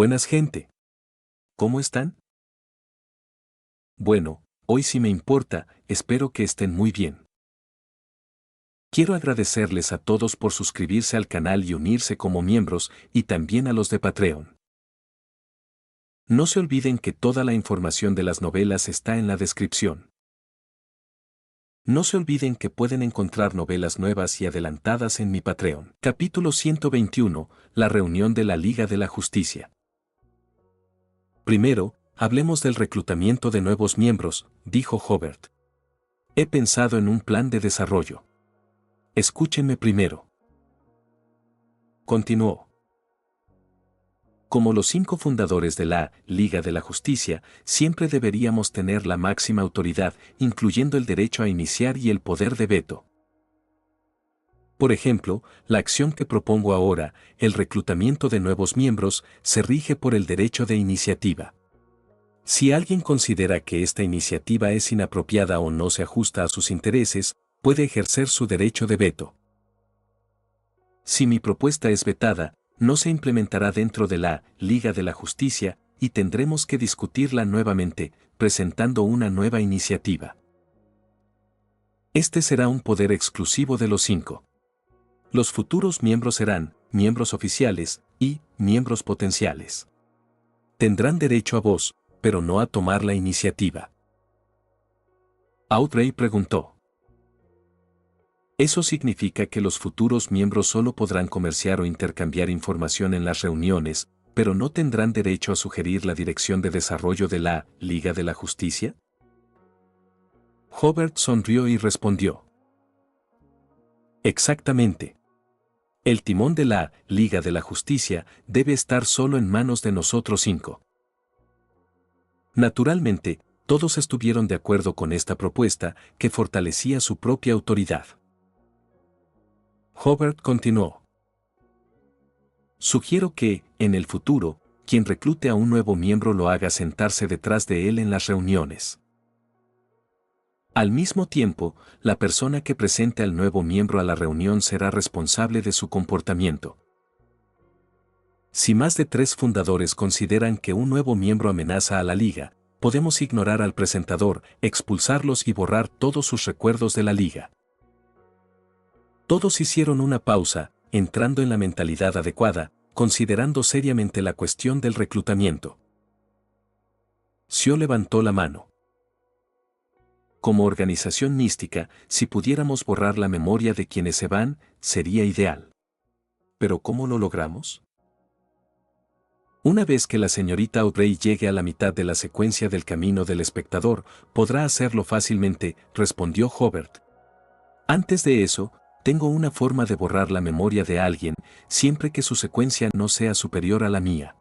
Buenas gente. ¿Cómo están? Bueno, hoy sí me importa, espero que estén muy bien. Quiero agradecerles a todos por suscribirse al canal y unirse como miembros, y también a los de Patreon. No se olviden que toda la información de las novelas está en la descripción. No se olviden que pueden encontrar novelas nuevas y adelantadas en mi Patreon. Capítulo 121, La reunión de la Liga de la Justicia. Primero, hablemos del reclutamiento de nuevos miembros, dijo Hobart. He pensado en un plan de desarrollo. Escúchenme primero. Continuó. Como los 5 fundadores de la Liga de la Justicia, siempre deberíamos tener la máxima autoridad, incluyendo el derecho a iniciar y el poder de veto. Por ejemplo, la acción que propongo ahora, el reclutamiento de nuevos miembros, se rige por el derecho de iniciativa. Si alguien considera que esta iniciativa es inapropiada o no se ajusta a sus intereses, puede ejercer su derecho de veto. Si mi propuesta es vetada, no se implementará dentro de la Liga de la Justicia y tendremos que discutirla nuevamente, presentando una nueva iniciativa. Este será un poder exclusivo de los 5. Los futuros miembros serán miembros oficiales y miembros potenciales. Tendrán derecho a voz, pero no a tomar la iniciativa. Audrey preguntó. Eso significa que los futuros miembros solo podrán comerciar o intercambiar información en las reuniones, pero no tendrán derecho a sugerir la dirección de desarrollo de la Liga de la Justicia. Hobart sonrió y respondió. Exactamente. El timón de la Liga de la Justicia debe estar solo en manos de nosotros 5. Naturalmente, todos estuvieron de acuerdo con esta propuesta, que fortalecía su propia autoridad. Hobart continuó. Sugiero que, en el futuro, quien reclute a un nuevo miembro lo haga sentarse detrás de él en las reuniones. Al mismo tiempo, la persona que presente al nuevo miembro a la reunión será responsable de su comportamiento. Si más de 3 fundadores consideran que un nuevo miembro amenaza a la liga, podemos ignorar al presentador, expulsarlos y borrar todos sus recuerdos de la liga. Todos hicieron una pausa, entrando en la mentalidad adecuada, considerando seriamente la cuestión del reclutamiento. Sio levantó la mano. Como organización mística, si pudiéramos borrar la memoria de quienes se van, sería ideal. ¿Pero cómo lo logramos? Una vez que la señorita Audrey llegue a la mitad de la secuencia del camino del espectador, podrá hacerlo fácilmente, respondió Hobart. Antes de eso, tengo una forma de borrar la memoria de alguien, siempre que su secuencia no sea superior a la mía.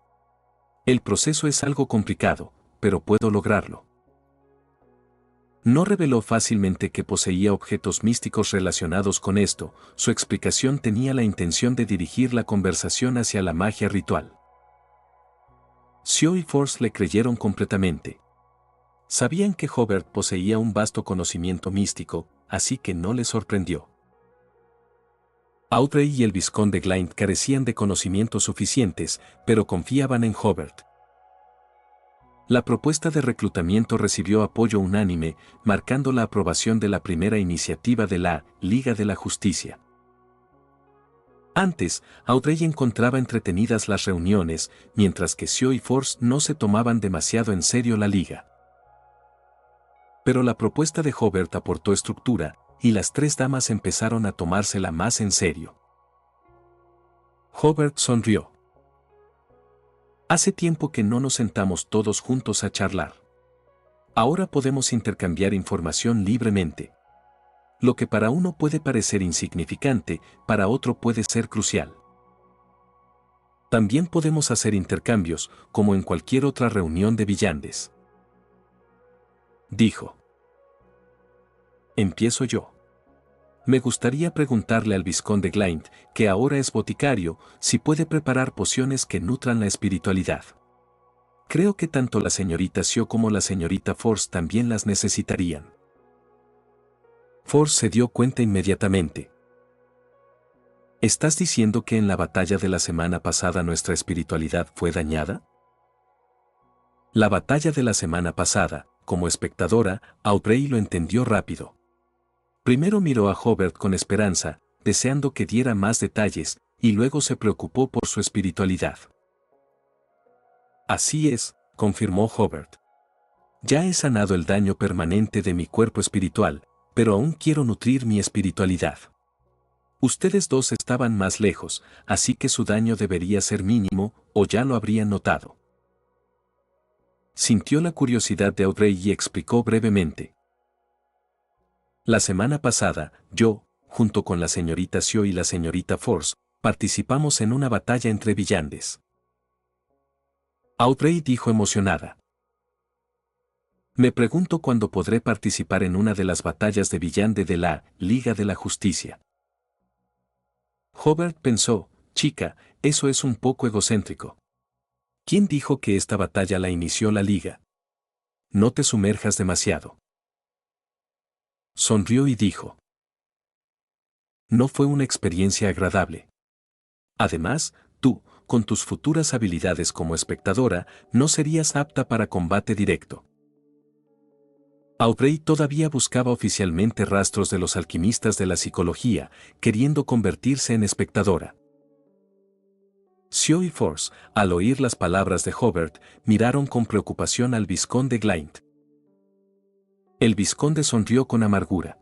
El proceso es algo complicado, pero puedo lograrlo. No reveló fácilmente que poseía objetos místicos relacionados con esto, su explicación tenía la intención de dirigir la conversación hacia la magia ritual. Sio y Force le creyeron completamente. Sabían que Hobart poseía un vasto conocimiento místico, así que no les sorprendió. Audrey y el vizconde Glynd carecían de conocimientos suficientes, pero confiaban en Hobart. La propuesta de reclutamiento recibió apoyo unánime, marcando la aprobación de la primera iniciativa de la Liga de la Justicia. Antes, Audrey encontraba entretenidas las reuniones, mientras que Sio y Force no se tomaban demasiado en serio la liga. Pero la propuesta de Hobart aportó estructura, y las 3 damas empezaron a tomársela más en serio. Hobart sonrió. Hace tiempo que no nos sentamos todos juntos a charlar. Ahora podemos intercambiar información libremente. Lo que para uno puede parecer insignificante, para otro puede ser crucial. También podemos hacer intercambios, como en cualquier otra reunión de villanes. Dijo. Empiezo yo. Me gustaría preguntarle al vizconde Glynd, que ahora es boticario, si puede preparar pociones que nutran la espiritualidad. Creo que tanto la señorita Sio como la señorita Force también las necesitarían. Force se dio cuenta inmediatamente. ¿Estás diciendo que en la batalla de la semana pasada nuestra espiritualidad fue dañada? La batalla de la semana pasada, como espectadora, Aubrey lo entendió rápido. Primero miró a Hobart con esperanza, deseando que diera más detalles, y luego se preocupó por su espiritualidad. Así es, confirmó Hobart. Ya he sanado el daño permanente de mi cuerpo espiritual, pero aún quiero nutrir mi espiritualidad. Ustedes dos estaban más lejos, así que su daño debería ser mínimo, o ya lo habrían notado. Sintió la curiosidad de Audrey y explicó brevemente. La semana pasada, yo, junto con la señorita Sio y la señorita Force, participamos en una batalla entre villanes. Audrey dijo emocionada. Me pregunto cuándo podré participar en una de las batallas de villande de la Liga de la Justicia. Hobart pensó, chica, eso es un poco egocéntrico. ¿Quién dijo que esta batalla la inició la Liga? No te sumerjas demasiado. Sonrió y dijo. No fue una experiencia agradable. Además, tú, con tus futuras habilidades como espectadora, no serías apta para combate directo. Aubrey todavía buscaba oficialmente rastros de los alquimistas de la psicología, queriendo convertirse en espectadora. Sio y Force, al oír las palabras de Hobart, miraron con preocupación al vizconde Glynd. El vizconde sonrió con amargura.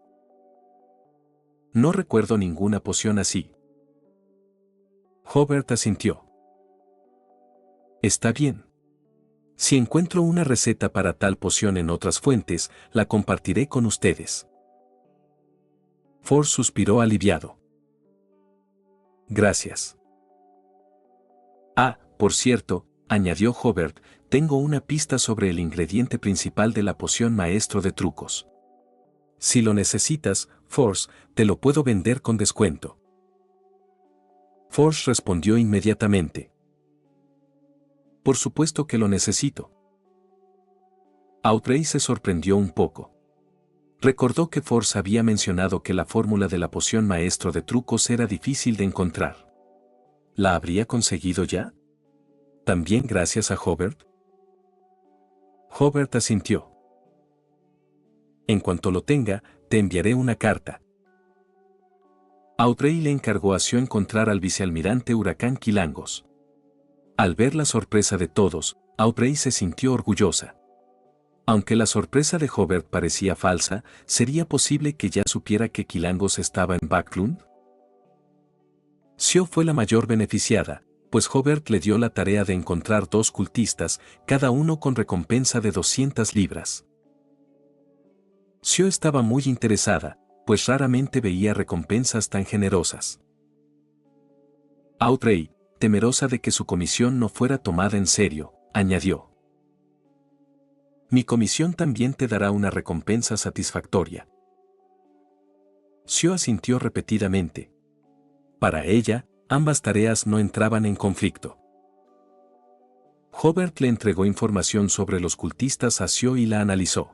No recuerdo ninguna poción así. Hobart asintió. Está bien. Si encuentro una receta para tal poción en otras fuentes, la compartiré con ustedes. Force suspiró aliviado. Gracias. Ah, por cierto, añadió Hobart, tengo una pista sobre el ingrediente principal de la poción maestro de trucos. Si lo necesitas, Force, te lo puedo vender con descuento. Force respondió inmediatamente. Por supuesto que lo necesito. Aubrey se sorprendió un poco. Recordó que Force había mencionado que la fórmula de la poción maestro de trucos era difícil de encontrar. ¿La habría conseguido ya? ¿También gracias a Hobart? Hobart asintió. En cuanto lo tenga, te enviaré una carta. Aubrey le encargó a Sio encontrar al vicealmirante Huracán Quilangos. Al ver la sorpresa de todos, Aubrey se sintió orgullosa. Aunque la sorpresa de Hobart parecía falsa, ¿sería posible que ya supiera que Quilangos estaba en Backlund? Sio fue la mayor beneficiada, pues Hobart le dio la tarea de encontrar 2 cultistas, cada uno con recompensa de 200 libras. Sio estaba muy interesada, pues raramente veía recompensas tan generosas. Aubrey, temerosa de que su comisión no fuera tomada en serio, añadió. Mi comisión también te dará una recompensa satisfactoria. Sio asintió repetidamente. Para ella, ambas tareas no entraban en conflicto. Hobart le entregó información sobre los cultistas a Sio y la analizó.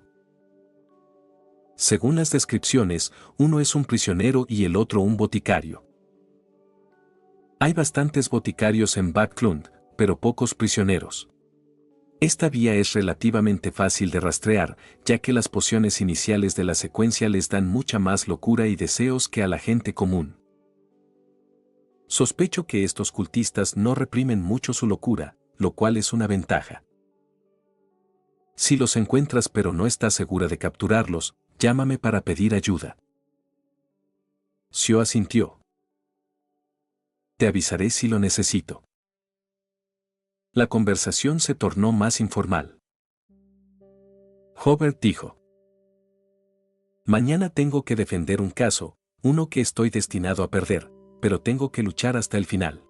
Según las descripciones, uno es un prisionero y el otro un boticario. Hay bastantes boticarios en Backlund, pero pocos prisioneros. Esta vía es relativamente fácil de rastrear, ya que las pociones iniciales de la secuencia les dan mucha más locura y deseos que a la gente común. Sospecho que estos cultistas no reprimen mucho su locura, lo cual es una ventaja. Si los encuentras pero no estás segura de capturarlos, llámame para pedir ayuda. Sio asintió. Te avisaré si lo necesito. La conversación se tornó más informal. Hobart dijo. Mañana tengo que defender un caso, uno que estoy destinado a perder, pero tengo que luchar hasta el final.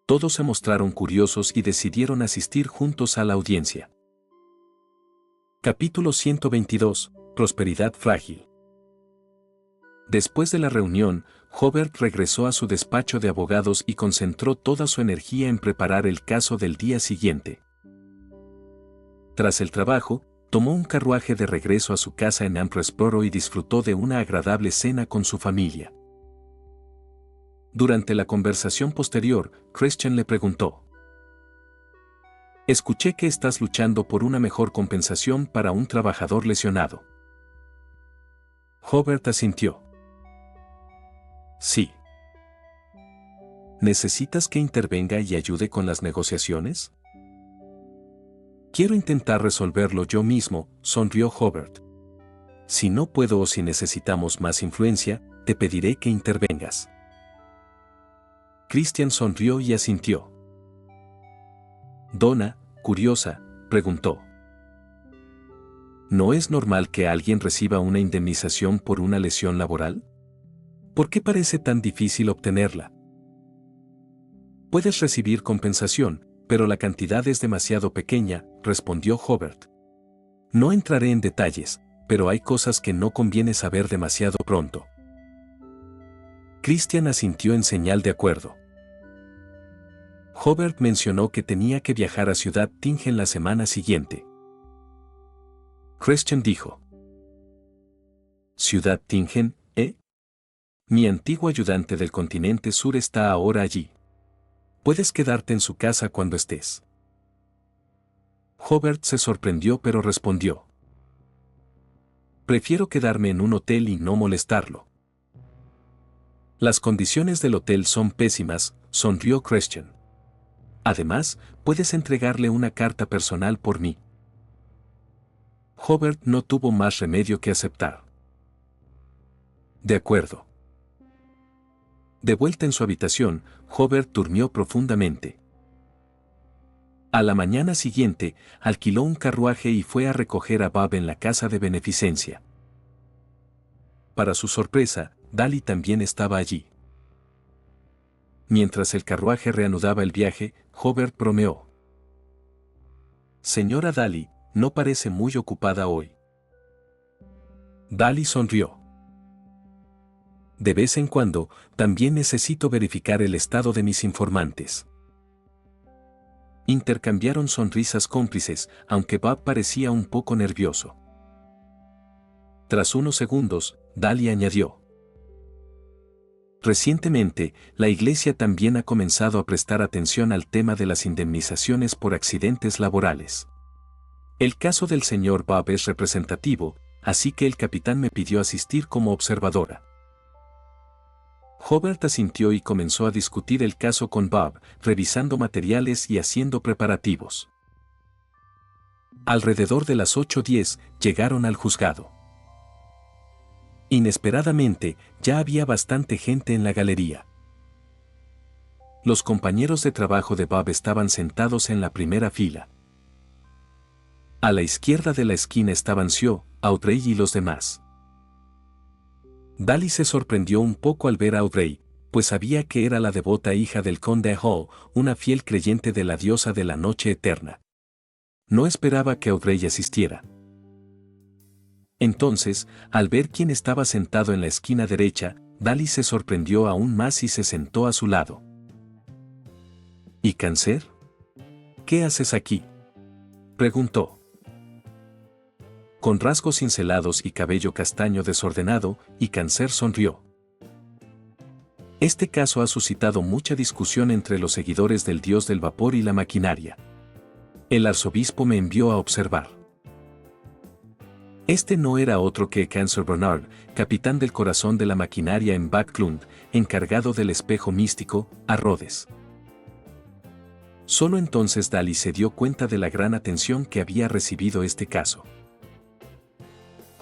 Todos se mostraron curiosos y decidieron asistir juntos a la audiencia. Capítulo 122. Prosperidad frágil. Después de la reunión, Hobart regresó a su despacho de abogados y concentró toda su energía en preparar el caso del día siguiente. Tras el trabajo, tomó un carruaje de regreso a su casa en Ambrosboro y disfrutó de una agradable cena con su familia. Durante la conversación posterior, Christian le preguntó: Escuché que estás luchando por una mejor compensación para un trabajador lesionado. Hobart asintió. Sí. ¿Necesitas que intervenga y ayude con las negociaciones? Quiero intentar resolverlo yo mismo, sonrió Hobart. Si no puedo o si necesitamos más influencia, te pediré que intervengas. Christian sonrió y asintió. Donna, curiosa, preguntó. ¿No es normal que alguien reciba una indemnización por una lesión laboral? ¿Por qué parece tan difícil obtenerla? Puedes recibir compensación, pero la cantidad es demasiado pequeña, respondió Hobart. No entraré en detalles, pero hay cosas que no conviene saber demasiado pronto. Christian asintió en señal de acuerdo. Hobart mencionó que tenía que viajar a Ciudad Tingen la semana siguiente. Christian dijo. ¿Ciudad Tingen, eh? Mi antiguo ayudante del continente sur está ahora allí. Puedes quedarte en su casa cuando estés. Hobart se sorprendió pero respondió. Prefiero quedarme en un hotel y no molestarlo. Las condiciones del hotel son pésimas, sonrió Christian. Además, puedes entregarle una carta personal por mí. Hobart no tuvo más remedio que aceptar. De acuerdo. De vuelta en su habitación, Hobart durmió profundamente. A la mañana siguiente, alquiló un carruaje y fue a recoger a Bob en la casa de beneficencia. Para su sorpresa, Daly también estaba allí. Mientras el carruaje reanudaba el viaje, Hobart bromeó. Señora Daly, no parece muy ocupada hoy. Daly sonrió. De vez en cuando, también necesito verificar el estado de mis informantes. Intercambiaron sonrisas cómplices, aunque Bob parecía un poco nervioso. Tras unos segundos, Daly añadió. Recientemente, la Iglesia también ha comenzado a prestar atención al tema de las indemnizaciones por accidentes laborales. El caso del señor Bob es representativo, así que el capitán me pidió asistir como observadora. Hobart asintió y comenzó a discutir el caso con Bob, revisando materiales y haciendo preparativos. Alrededor de las 8:10 llegaron al juzgado. Inesperadamente, ya había bastante gente en la galería. Los compañeros de trabajo de Bob estaban sentados en la primera fila. A la izquierda de la esquina estaban Sio, Audrey y los demás. Daly se sorprendió un poco al ver a Audrey, pues sabía que era la devota hija del conde Hall, una fiel creyente de la diosa de la noche eterna. No esperaba que Audrey asistiera. Entonces, al ver quién estaba sentado en la esquina derecha, Daly se sorprendió aún más y se sentó a su lado. ¿Y Cáncer? ¿Qué haces aquí?, preguntó. Con rasgos cincelados y cabello castaño desordenado, y Cáncer sonrió. Este caso ha suscitado mucha discusión entre los seguidores del dios del vapor y la maquinaria. El arzobispo me envió a observar. Este no era otro que Cáncer Bernard, capitán del corazón de la maquinaria en Backlund, encargado del espejo místico, a Rhodes. Solo entonces Daly se dio cuenta de la gran atención que había recibido este caso.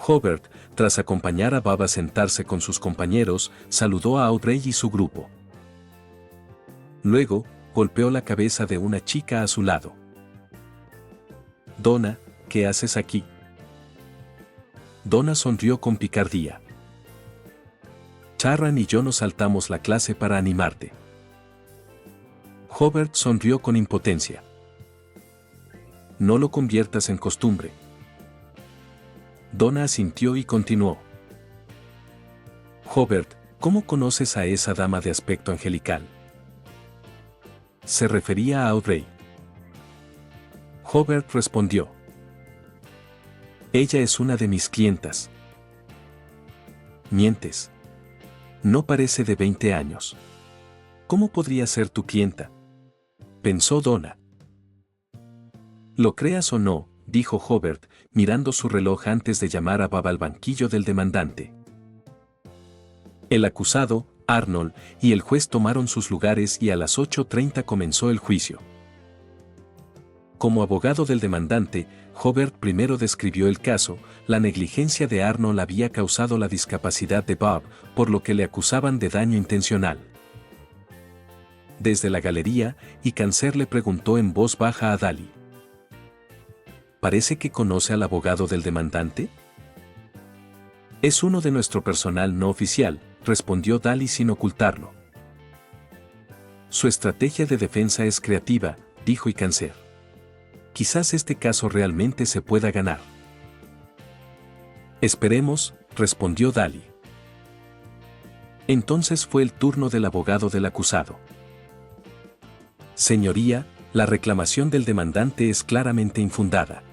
Hobart, tras acompañar a Bob a sentarse con sus compañeros, saludó a Audrey y su grupo. Luego, golpeó la cabeza de una chica a su lado. Donna, ¿qué haces aquí? Donna sonrió con picardía. Charran y yo nos saltamos la clase para animarte. Hobart sonrió con impotencia. No lo conviertas en costumbre. Donna asintió y continuó. Hobart, ¿cómo conoces a esa dama de aspecto angelical? Se refería a Audrey. Hobart respondió. Ella es una de mis clientas. Mientes. No parece de 20 años. ¿Cómo podría ser tu clienta?, pensó Donna. Lo creas o no, dijo Hobart, mirando su reloj antes de llamar a Bob al banquillo del demandante. El acusado, Arnold, y el juez tomaron sus lugares y a las 8:30 comenzó el juicio. Como abogado del demandante, Hobart primero describió el caso. La negligencia de Arnold había causado la discapacidad de Bob, por lo que le acusaban de daño intencional. Desde la galería, Icancer le preguntó en voz baja a Daly. ¿Parece que conoce al abogado del demandante? Es uno de nuestro personal no oficial, respondió Daly sin ocultarlo. Su estrategia de defensa es creativa, dijo Icancer. Quizás este caso realmente se pueda ganar. Esperemos, respondió Daly. Entonces fue el turno del abogado del acusado. Señoría, la reclamación del demandante es claramente infundada.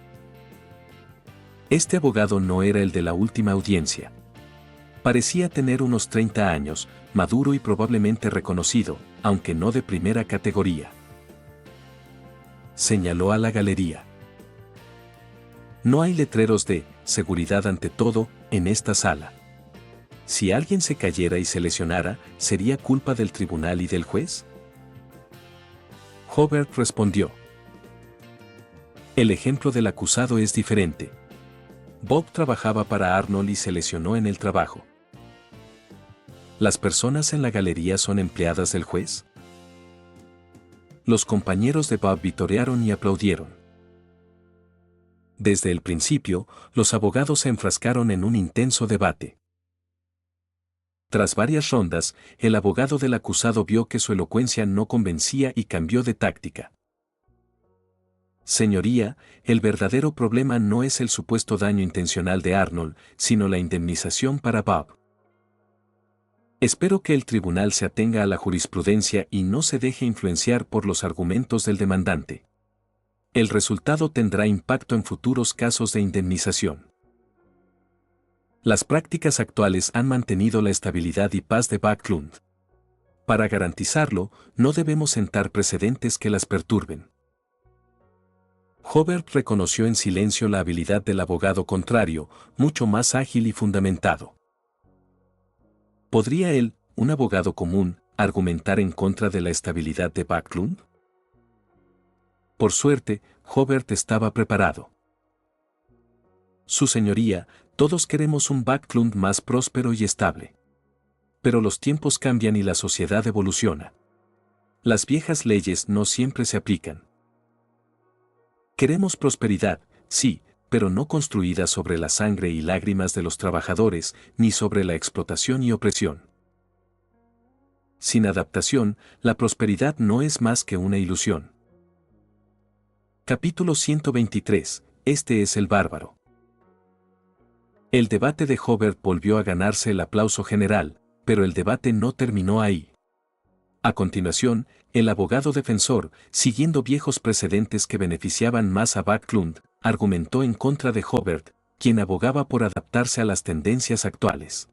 Este abogado no era el de la última audiencia. Parecía tener unos 30 años, maduro y probablemente reconocido, aunque no de primera categoría. Señaló a la galería. No hay letreros de seguridad ante todo en esta sala. Si alguien se cayera y se lesionara, ¿sería culpa del tribunal y del juez? Hobart respondió. El ejemplo del acusado es diferente. Bob trabajaba para Arnold y se lesionó en el trabajo. ¿Las personas en la galería son empleadas del juez? Los compañeros de Bob vitorearon y aplaudieron. Desde el principio, los abogados se enfrascaron en un intenso debate. Tras varias rondas, el abogado del acusado vio que su elocuencia no convencía y cambió de táctica. Señoría, el verdadero problema no es el supuesto daño intencional de Arnold, sino la indemnización para Bob. Espero que el tribunal se atenga a la jurisprudencia y no se deje influenciar por los argumentos del demandante. El resultado tendrá impacto en futuros casos de indemnización. Las prácticas actuales han mantenido la estabilidad y paz de Backlund. Para garantizarlo, no debemos sentar precedentes que las perturben. Hobart reconoció en silencio la habilidad del abogado contrario, mucho más ágil y fundamentado. ¿Podría él, un abogado común, argumentar en contra de la estabilidad de Backlund? Por suerte, Hobart estaba preparado. Su señoría, todos queremos un Backlund más próspero y estable. Pero los tiempos cambian y la sociedad evoluciona. Las viejas leyes no siempre se aplican. Queremos prosperidad, sí, pero no construida sobre la sangre y lágrimas de los trabajadores, ni sobre la explotación y opresión. Sin adaptación, la prosperidad no es más que una ilusión. Capítulo 123. Este es el bárbaro. El debate de Hobart volvió a ganarse el aplauso general, pero el debate no terminó ahí. A continuación, el abogado defensor, siguiendo viejos precedentes que beneficiaban más a Backlund, argumentó en contra de Hobart, quien abogaba por adaptarse a las tendencias actuales.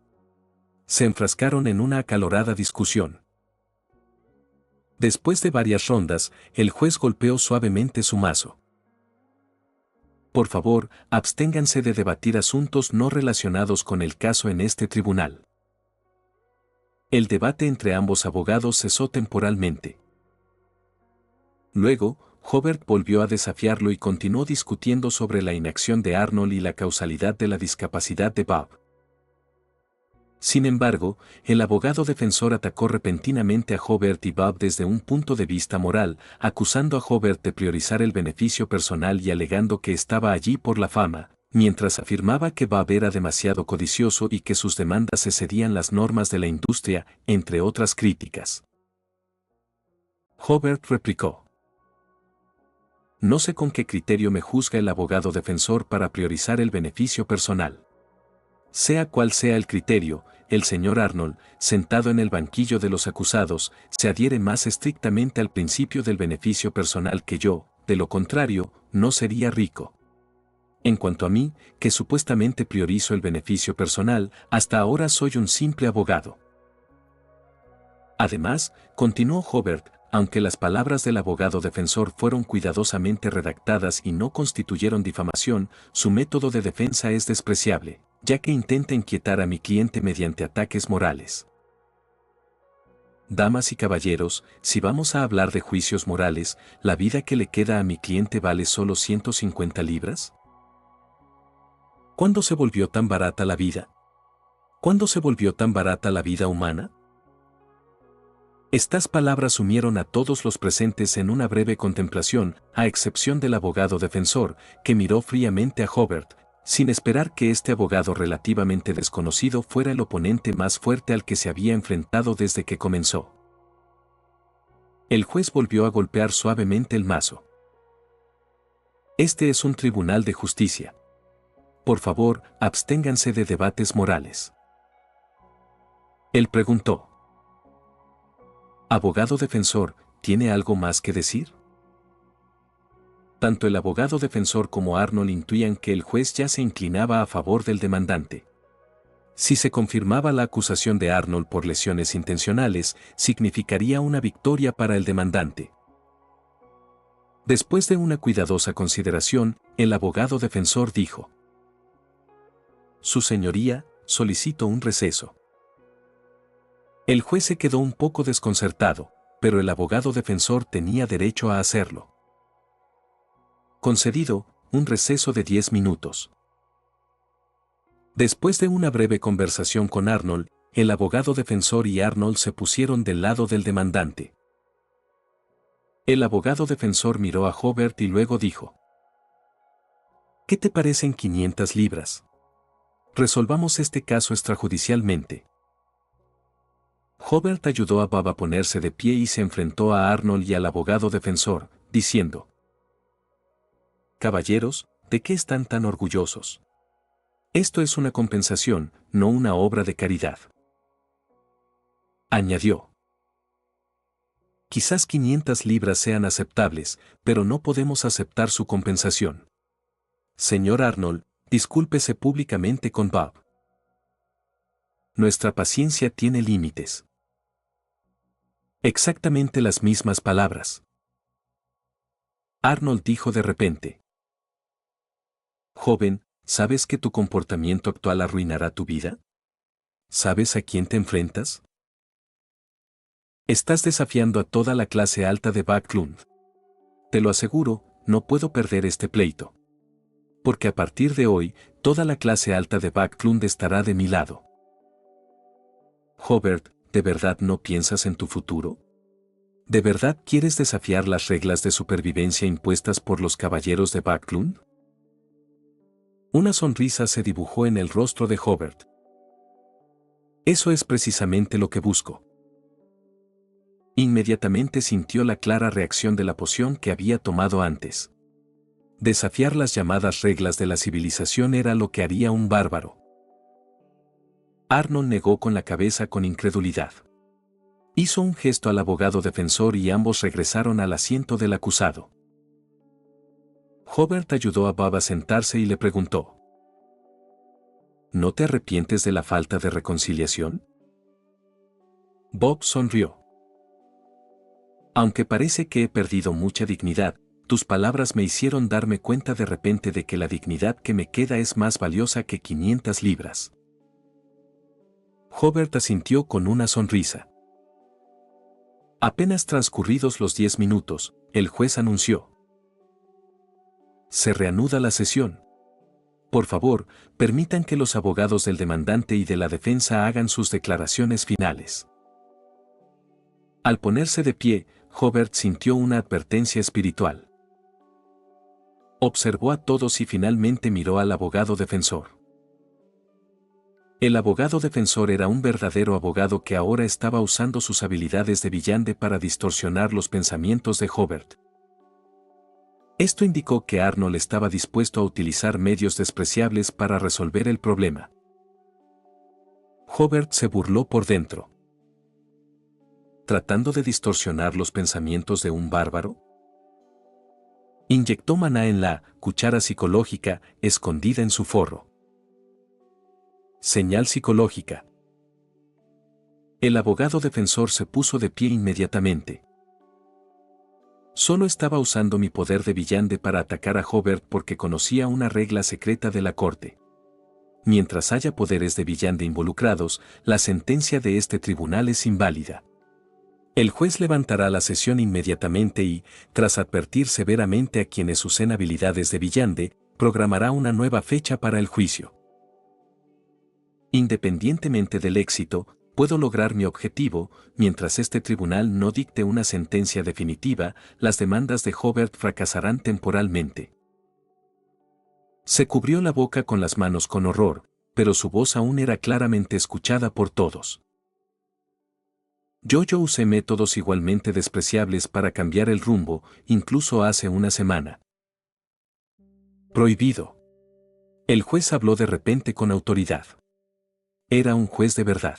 Se enfrascaron en una acalorada discusión. Después de varias rondas, el juez golpeó suavemente su mazo. Por favor, absténganse de debatir asuntos no relacionados con el caso en este tribunal. El debate entre ambos abogados cesó temporalmente. Luego, Hobart volvió a desafiarlo y continuó discutiendo sobre la inacción de Arnold y la causalidad de la discapacidad de Bob. Sin embargo, el abogado defensor atacó repentinamente a Hobart y Bob desde un punto de vista moral, acusando a Hobart de priorizar el beneficio personal y alegando que estaba allí por la fama, mientras afirmaba que Bob era demasiado codicioso y que sus demandas excedían las normas de la industria, entre otras críticas. Hobart replicó. No sé con qué criterio me juzga el abogado defensor para priorizar el beneficio personal. Sea cual sea el criterio, el señor Arnold, sentado en el banquillo de los acusados, se adhiere más estrictamente al principio del beneficio personal que yo, de lo contrario, no sería rico. En cuanto a mí, que supuestamente priorizo el beneficio personal, hasta ahora soy un simple abogado. Además, continuó Hobart, Aunque las palabras del abogado defensor fueron cuidadosamente redactadas y no constituyeron difamación, su método de defensa es despreciable, ya que intenta inquietar a mi cliente mediante ataques morales. Damas y caballeros, si vamos a hablar de juicios morales, ¿la vida que le queda a mi cliente vale solo 150 libras? ¿Cuándo se volvió tan barata la vida? ¿Cuándo se volvió tan barata la vida humana? Estas palabras sumieron a todos los presentes en una breve contemplación, a excepción del abogado defensor, que miró fríamente a Hobart, sin esperar que este abogado relativamente desconocido fuera el oponente más fuerte al que se había enfrentado desde que comenzó. El juez volvió a golpear suavemente el mazo. Este es un tribunal de justicia. Por favor, absténganse de debates morales. Él preguntó. Abogado defensor, ¿tiene algo más que decir? Tanto el abogado defensor como Arnold intuían que el juez ya se inclinaba a favor del demandante. Si se confirmaba la acusación de Arnold por lesiones intencionales, significaría una victoria para el demandante. Después de una cuidadosa consideración, el abogado defensor dijo: Su señoría, solicito un receso. El juez se quedó un poco desconcertado, pero el abogado defensor tenía derecho a hacerlo. Concedido, un receso de 10 minutos. Después de una breve conversación con Arnold, el abogado defensor y Arnold se pusieron del lado del demandante. El abogado defensor miró a Hobart y luego dijo: ¿Qué te parecen 500 libras? Resolvamos este caso extrajudicialmente. Hobart ayudó a Bob a ponerse de pie y se enfrentó a Arnold y al abogado defensor, diciendo: Caballeros, ¿de qué están tan orgullosos? Esto es una compensación, no una obra de caridad. Añadió: Quizás 500 libras sean aceptables, pero no podemos aceptar su compensación. Señor Arnold, discúlpese públicamente con Bob. Nuestra paciencia tiene límites. Exactamente las mismas palabras. Arnold dijo de repente: Joven, ¿sabes que tu comportamiento actual arruinará tu vida? ¿Sabes a quién te enfrentas? Estás desafiando a toda la clase alta de Backlund. Te lo aseguro, no puedo perder este pleito. Porque a partir de hoy, toda la clase alta de Backlund estará de mi lado. Hobart, ¿de verdad no piensas en tu futuro? ¿De verdad quieres desafiar las reglas de supervivencia impuestas por los caballeros de Backlund? Una sonrisa se dibujó en el rostro de Hobart. Eso es precisamente lo que busco. Inmediatamente sintió la clara reacción de la poción que había tomado antes. Desafiar las llamadas reglas de la civilización era lo que haría un bárbaro. Arnold negó con la cabeza con incredulidad. Hizo un gesto al abogado defensor y ambos regresaron al asiento del acusado. Hobart ayudó a Bob a sentarse y le preguntó: ¿No te arrepientes de la falta de reconciliación? Bob sonrió. Aunque parece que he perdido mucha dignidad, tus palabras me hicieron darme cuenta de repente de que la dignidad que me queda es más valiosa que 500 libras. Hobart asintió con una sonrisa. Apenas transcurridos los 10 minutos, el juez anunció: Se reanuda la sesión. Por favor, permitan que los abogados del demandante y de la defensa hagan sus declaraciones finales. Al ponerse de pie, Hobart sintió una advertencia espiritual. Observó a todos y finalmente miró al abogado defensor. El abogado defensor era un verdadero abogado que ahora estaba usando sus habilidades de villante para distorsionar los pensamientos de Hobart. Esto indicó que Arnold estaba dispuesto a utilizar medios despreciables para resolver el problema. Hobart se burló por dentro. ¿Tratando de distorsionar los pensamientos de un bárbaro? Inyectó maná en la cuchara psicológica escondida en su forro. Señal psicológica. El abogado defensor se puso de pie inmediatamente. Solo estaba usando mi poder de villande para atacar a Hobart porque conocía una regla secreta de la corte. Mientras haya poderes de villande involucrados, la sentencia de este tribunal es inválida. El juez levantará la sesión inmediatamente y, tras advertir severamente a quienes usen habilidades de villande, programará una nueva fecha para el juicio. Independientemente del éxito, puedo lograr mi objetivo. Mientras este tribunal no dicte una sentencia definitiva, las demandas de Hobart fracasarán temporalmente. Se cubrió la boca con las manos con horror, pero su voz aún era claramente escuchada por todos. Yo usé métodos igualmente despreciables para cambiar el rumbo, incluso hace una semana. Prohibido. El juez habló de repente con autoridad. Era un juez de verdad.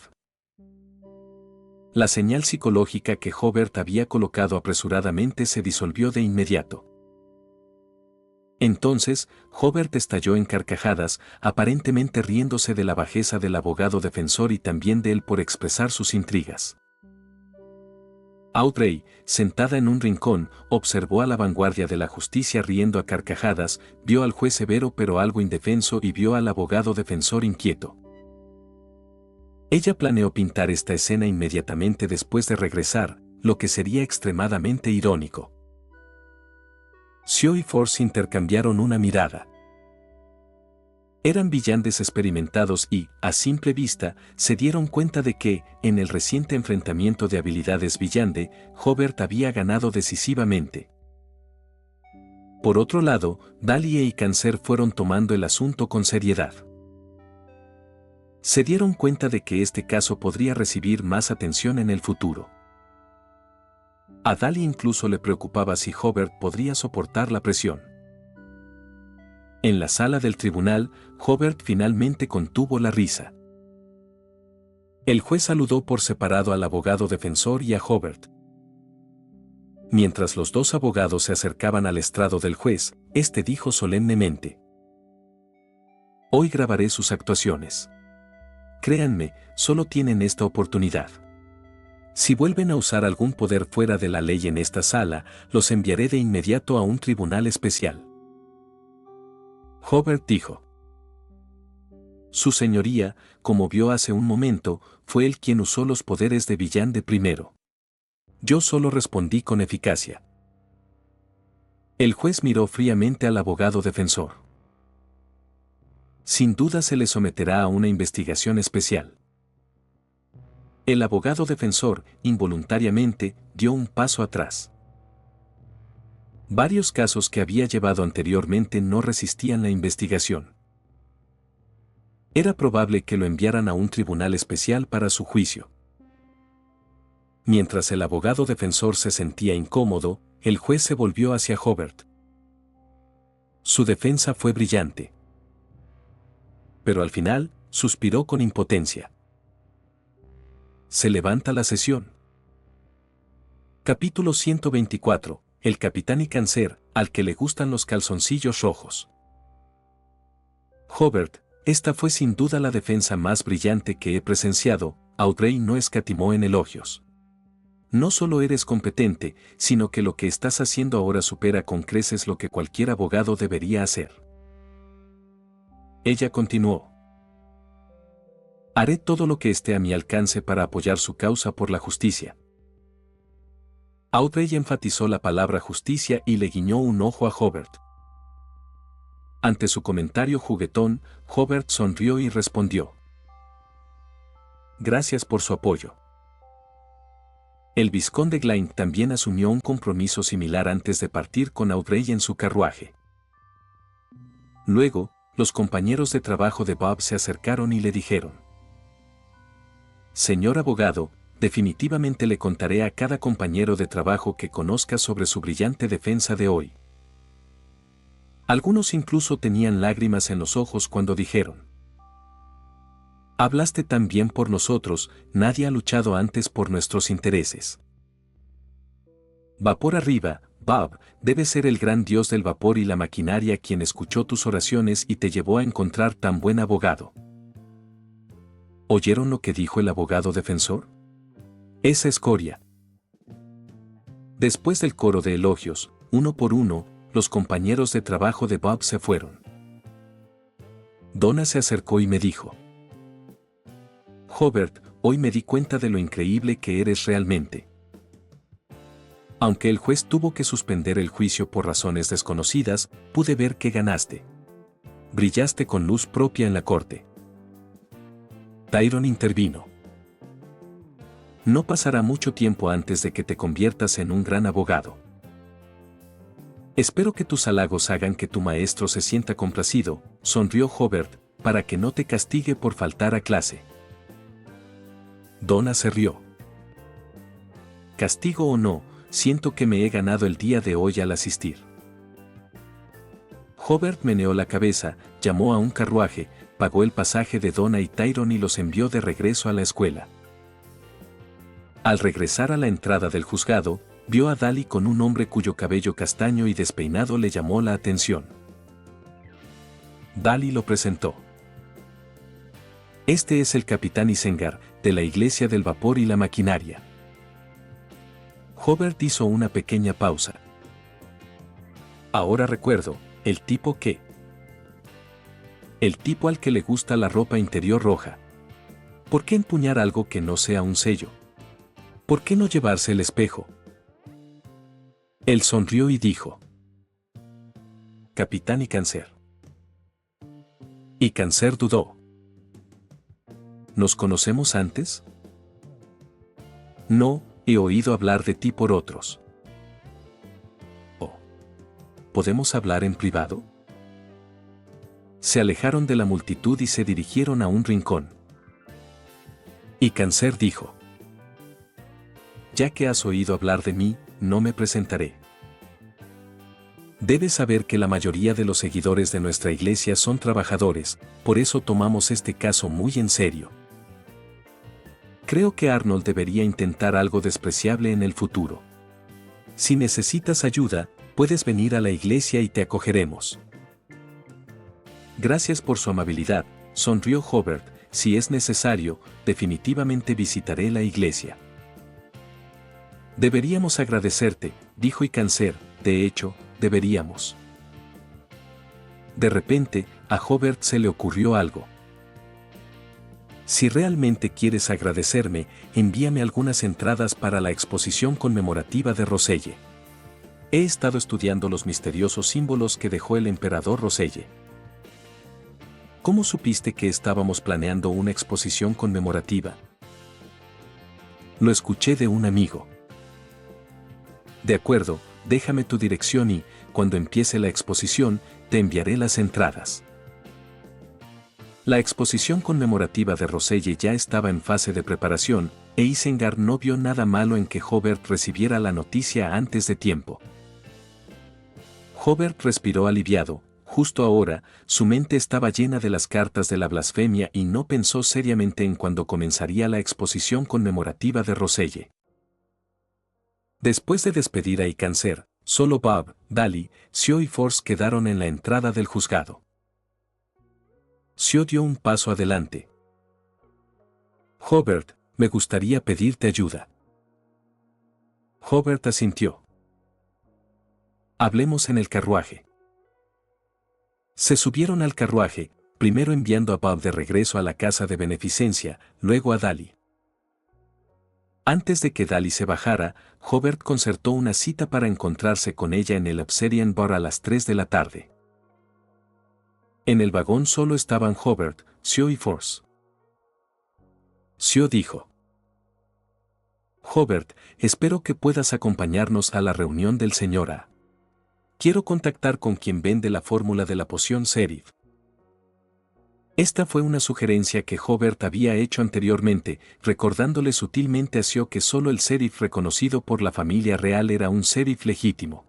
La señal psicológica que Hobart había colocado apresuradamente se disolvió de inmediato. Entonces, Hobart estalló en carcajadas, aparentemente riéndose de la bajeza del abogado defensor y también de él por expresar sus intrigas. Audrey, sentada en un rincón, observó a la vanguardia de la justicia riendo a carcajadas, vio al juez severo pero algo indefenso y vio al abogado defensor inquieto. Ella planeó pintar esta escena inmediatamente después de regresar, lo que sería extremadamente irónico. Sio y Force intercambiaron una mirada. Eran villandes experimentados y, a simple vista, se dieron cuenta de que, en el reciente enfrentamiento de habilidades villande, Hobart había ganado decisivamente. Por otro lado, Dahlia y Cancer fueron tomando el asunto con seriedad. Se dieron cuenta de que este caso podría recibir más atención en el futuro. A Dahlia incluso le preocupaba si Hobart podría soportar la presión. En la sala del tribunal, Hobart finalmente contuvo la risa. El juez saludó por separado al abogado defensor y a Hobart. Mientras los dos abogados se acercaban al estrado del juez, este dijo solemnemente: «Hoy grabaré sus actuaciones. Créanme, solo tienen esta oportunidad. Si vuelven a usar algún poder fuera de la ley en esta sala, los enviaré de inmediato a un tribunal especial». Hobart dijo: «Su señoría, como vio hace un momento, fue él quien usó los poderes de villande primero. Yo solo respondí con eficacia». El juez miró fríamente al abogado defensor. «Sin duda se le someterá a una investigación especial». El abogado defensor, involuntariamente, dio un paso atrás. Varios casos que había llevado anteriormente no resistían la investigación. Era probable que lo enviaran a un tribunal especial para su juicio. Mientras el abogado defensor se sentía incómodo, el juez se volvió hacia Hobart. Su defensa fue brillante. Pero al final, suspiró con impotencia. Se levanta la sesión. Capítulo 124. El capitán y Cancer, al que le gustan los calzoncillos rojos. Hobart, esta fue sin duda la defensa más brillante que he presenciado. Audrey no escatimó en elogios. No solo eres competente, sino que lo que estás haciendo ahora supera con creces lo que cualquier abogado debería hacer. Ella continuó: «Haré todo lo que esté a mi alcance para apoyar su causa por la justicia». Audrey enfatizó la palabra justicia y le guiñó un ojo a Hobart. Ante su comentario juguetón, Hobart sonrió y respondió: «Gracias por su apoyo». El vizconde Glyne también asumió un compromiso similar antes de partir con Audrey en su carruaje. Luego, los compañeros de trabajo de Bob se acercaron y le dijeron: «Señor abogado, definitivamente le contaré a cada compañero de trabajo que conozca sobre su brillante defensa de hoy». Algunos incluso tenían lágrimas en los ojos cuando dijeron: «Hablaste tan bien por nosotros, nadie ha luchado antes por nuestros intereses». Vapor arriba, Bob, debe ser el gran dios del vapor y la maquinaria quien escuchó tus oraciones y te llevó a encontrar tan buen abogado. ¿Oyeron lo que dijo el abogado defensor? Esa escoria. Después del coro de elogios, uno por uno, los compañeros de trabajo de Bob se fueron. Donna se acercó y me dijo: Hobart, hoy me di cuenta de lo increíble que eres realmente. Aunque el juez tuvo que suspender el juicio por razones desconocidas, pude ver que ganaste. Brillaste con luz propia en la corte. Tyrone intervino. No pasará mucho tiempo antes de que te conviertas en un gran abogado. Espero que tus halagos hagan que tu maestro se sienta complacido, sonrió Hobart, para que no te castigue por faltar a clase. Donna se rió. Castigo o no, siento que me he ganado el día de hoy al asistir. Hobart meneó la cabeza, llamó a un carruaje, pagó el pasaje de Donna y Tyrone y los envió de regreso a la escuela. Al regresar a la entrada del juzgado, vio a Dali con un hombre cuyo cabello castaño y despeinado le llamó la atención. Dali lo presentó. Este es el capitán Isengar, de la Iglesia del Vapor y la Maquinaria. Hobart hizo una pequeña pausa. Ahora recuerdo, ¿el tipo qué? El tipo al que le gusta la ropa interior roja. ¿Por qué empuñar algo que no sea un sello? ¿Por qué no llevarse el espejo? Él sonrió y dijo: Capitán Isengar. Isengar dudó. ¿Nos conocemos antes? No, he oído hablar de ti por otros. Oh. ¿Podemos hablar en privado? Se alejaron de la multitud y se dirigieron a un rincón. Isengar dijo: Ya que has oído hablar de mí, no me presentaré. Debes saber que la mayoría de los seguidores de nuestra iglesia son trabajadores, por eso tomamos este caso muy en serio. Creo que Arnold debería intentar algo despreciable en el futuro. Si necesitas ayuda, puedes venir a la iglesia y te acogeremos. Gracias por su amabilidad, sonrió Hobart. Si es necesario, definitivamente visitaré la iglesia. Deberíamos agradecerte, dijo Isengar, de hecho, deberíamos. De repente, a Hobart se le ocurrió algo. Si realmente quieres agradecerme, envíame algunas entradas para la exposición conmemorativa de Roselle. He estado estudiando los misteriosos símbolos que dejó el emperador Roselle. ¿Cómo supiste que estábamos planeando una exposición conmemorativa? Lo escuché de un amigo. De acuerdo, déjame tu dirección y, cuando empiece la exposición, te enviaré las entradas. La exposición conmemorativa de Roselle ya estaba en fase de preparación, e Isengar no vio nada malo en que Hobart recibiera la noticia antes de tiempo. Hobart respiró aliviado. Justo ahora, su mente estaba llena de las cartas de la blasfemia y no pensó seriamente en cuándo comenzaría la exposición conmemorativa de Roselle. Después de despedir a Isengar, solo Bob, Dali, Sio y Force quedaron en la entrada del juzgado. Sio dio un paso adelante. Hobart, me gustaría pedirte ayuda. Hobart asintió. Hablemos en el carruaje. Se subieron al carruaje, primero enviando a Bob de regreso a la casa de beneficencia, luego a Dali. Antes de que Dali se bajara, Hobart concertó una cita para encontrarse con ella en el Obsidian Bar a las 3 de la tarde. En el vagón solo estaban Hobart, Sio y Force. Sio dijo: Hobart, espero que puedas acompañarnos a la reunión del Sr. A. Quiero contactar con quien vende la fórmula de la poción Serif. Esta fue una sugerencia que Hobart había hecho anteriormente, recordándole sutilmente a Sio que solo el Serif reconocido por la familia real era un Serif legítimo.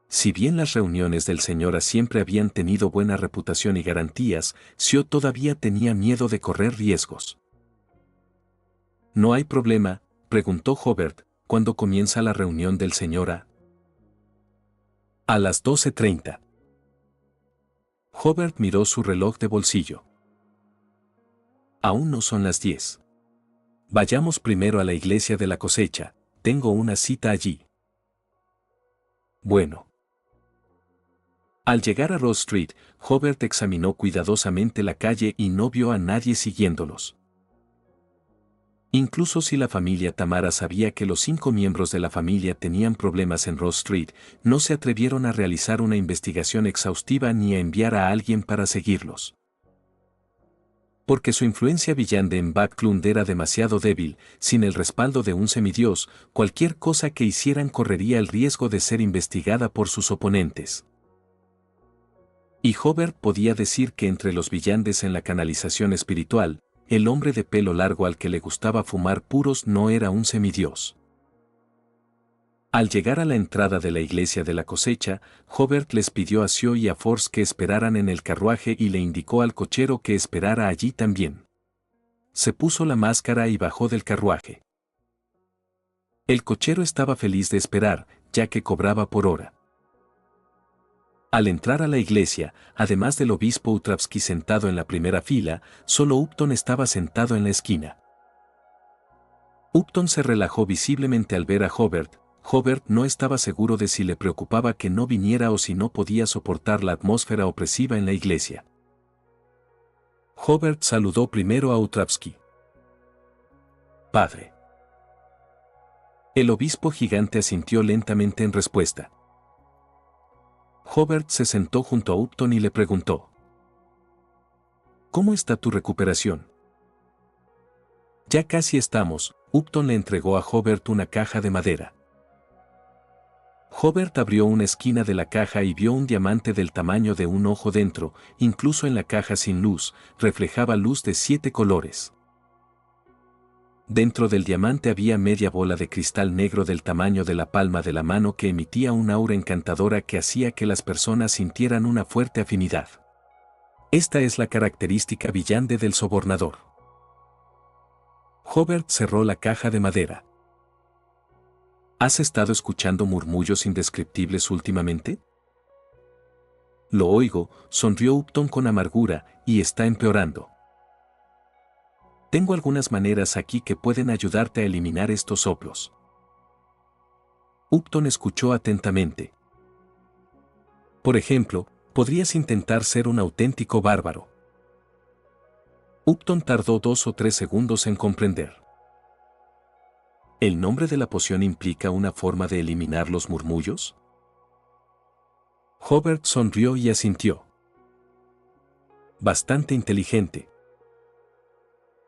Si bien las reuniones del Sr. A siempre habían tenido buena reputación y garantías, Sio todavía tenía miedo de correr riesgos. ¿No hay problema?, preguntó Hobart, ¿cuándo comienza la reunión del Sr. A? A las 12:30. Hobart miró su reloj de bolsillo. Aún no son las 10. Vayamos primero a la iglesia de la cosecha, tengo una cita allí. Bueno. Al llegar a Ross Street, Hobart examinó cuidadosamente la calle y no vio a nadie siguiéndolos. Incluso si la familia Tamara sabía que los 5 miembros de la familia tenían problemas en Ross Street, no se atrevieron a realizar una investigación exhaustiva ni a enviar a alguien para seguirlos. Porque su influencia villante en Backlund era demasiado débil, sin el respaldo de un semidios, cualquier cosa que hicieran correría el riesgo de ser investigada por sus oponentes. Y Hobart podía decir que entre los villantes en la canalización espiritual, el hombre de pelo largo al que le gustaba fumar puros no era un semidios. Al llegar a la entrada de la iglesia de la cosecha, Hobart les pidió a Sio y a Force que esperaran en el carruaje y le indicó al cochero que esperara allí también. Se puso la máscara y bajó del carruaje. El cochero estaba feliz de esperar, ya que cobraba por hora. Al entrar a la iglesia, además del obispo Utravsky sentado en la primera fila, solo Upton estaba sentado en la esquina. Upton se relajó visiblemente al ver a Hobart. Hobart no estaba seguro de si le preocupaba que no viniera o si no podía soportar la atmósfera opresiva en la iglesia. Hobart saludó primero a Utravsky. «Padre». El obispo gigante asintió lentamente en respuesta. Hobart se sentó junto a Upton y le preguntó: «¿Cómo está tu recuperación?» «Ya casi estamos». Upton le entregó a Hobart una caja de madera. Hobart abrió una esquina de la caja y vio un diamante del tamaño de un ojo dentro, incluso en la caja sin luz, reflejaba luz de 7 colores. Dentro del diamante había media bola de cristal negro del tamaño de la palma de la mano que emitía una aura encantadora que hacía que las personas sintieran una fuerte afinidad. Esta es la característica villante del sobornador. Hobart cerró la caja de madera. ¿Has estado escuchando murmullos indescriptibles últimamente? Lo oigo, sonrió Upton con amargura, y está empeorando. Tengo algunas maneras aquí que pueden ayudarte a eliminar estos soplos. Upton escuchó atentamente. Por ejemplo, podrías intentar ser un auténtico bárbaro. Upton tardó 2 o 3 segundos en comprender. ¿El nombre de la poción implica una forma de eliminar los murmullos? Hobart sonrió y asintió. Bastante inteligente.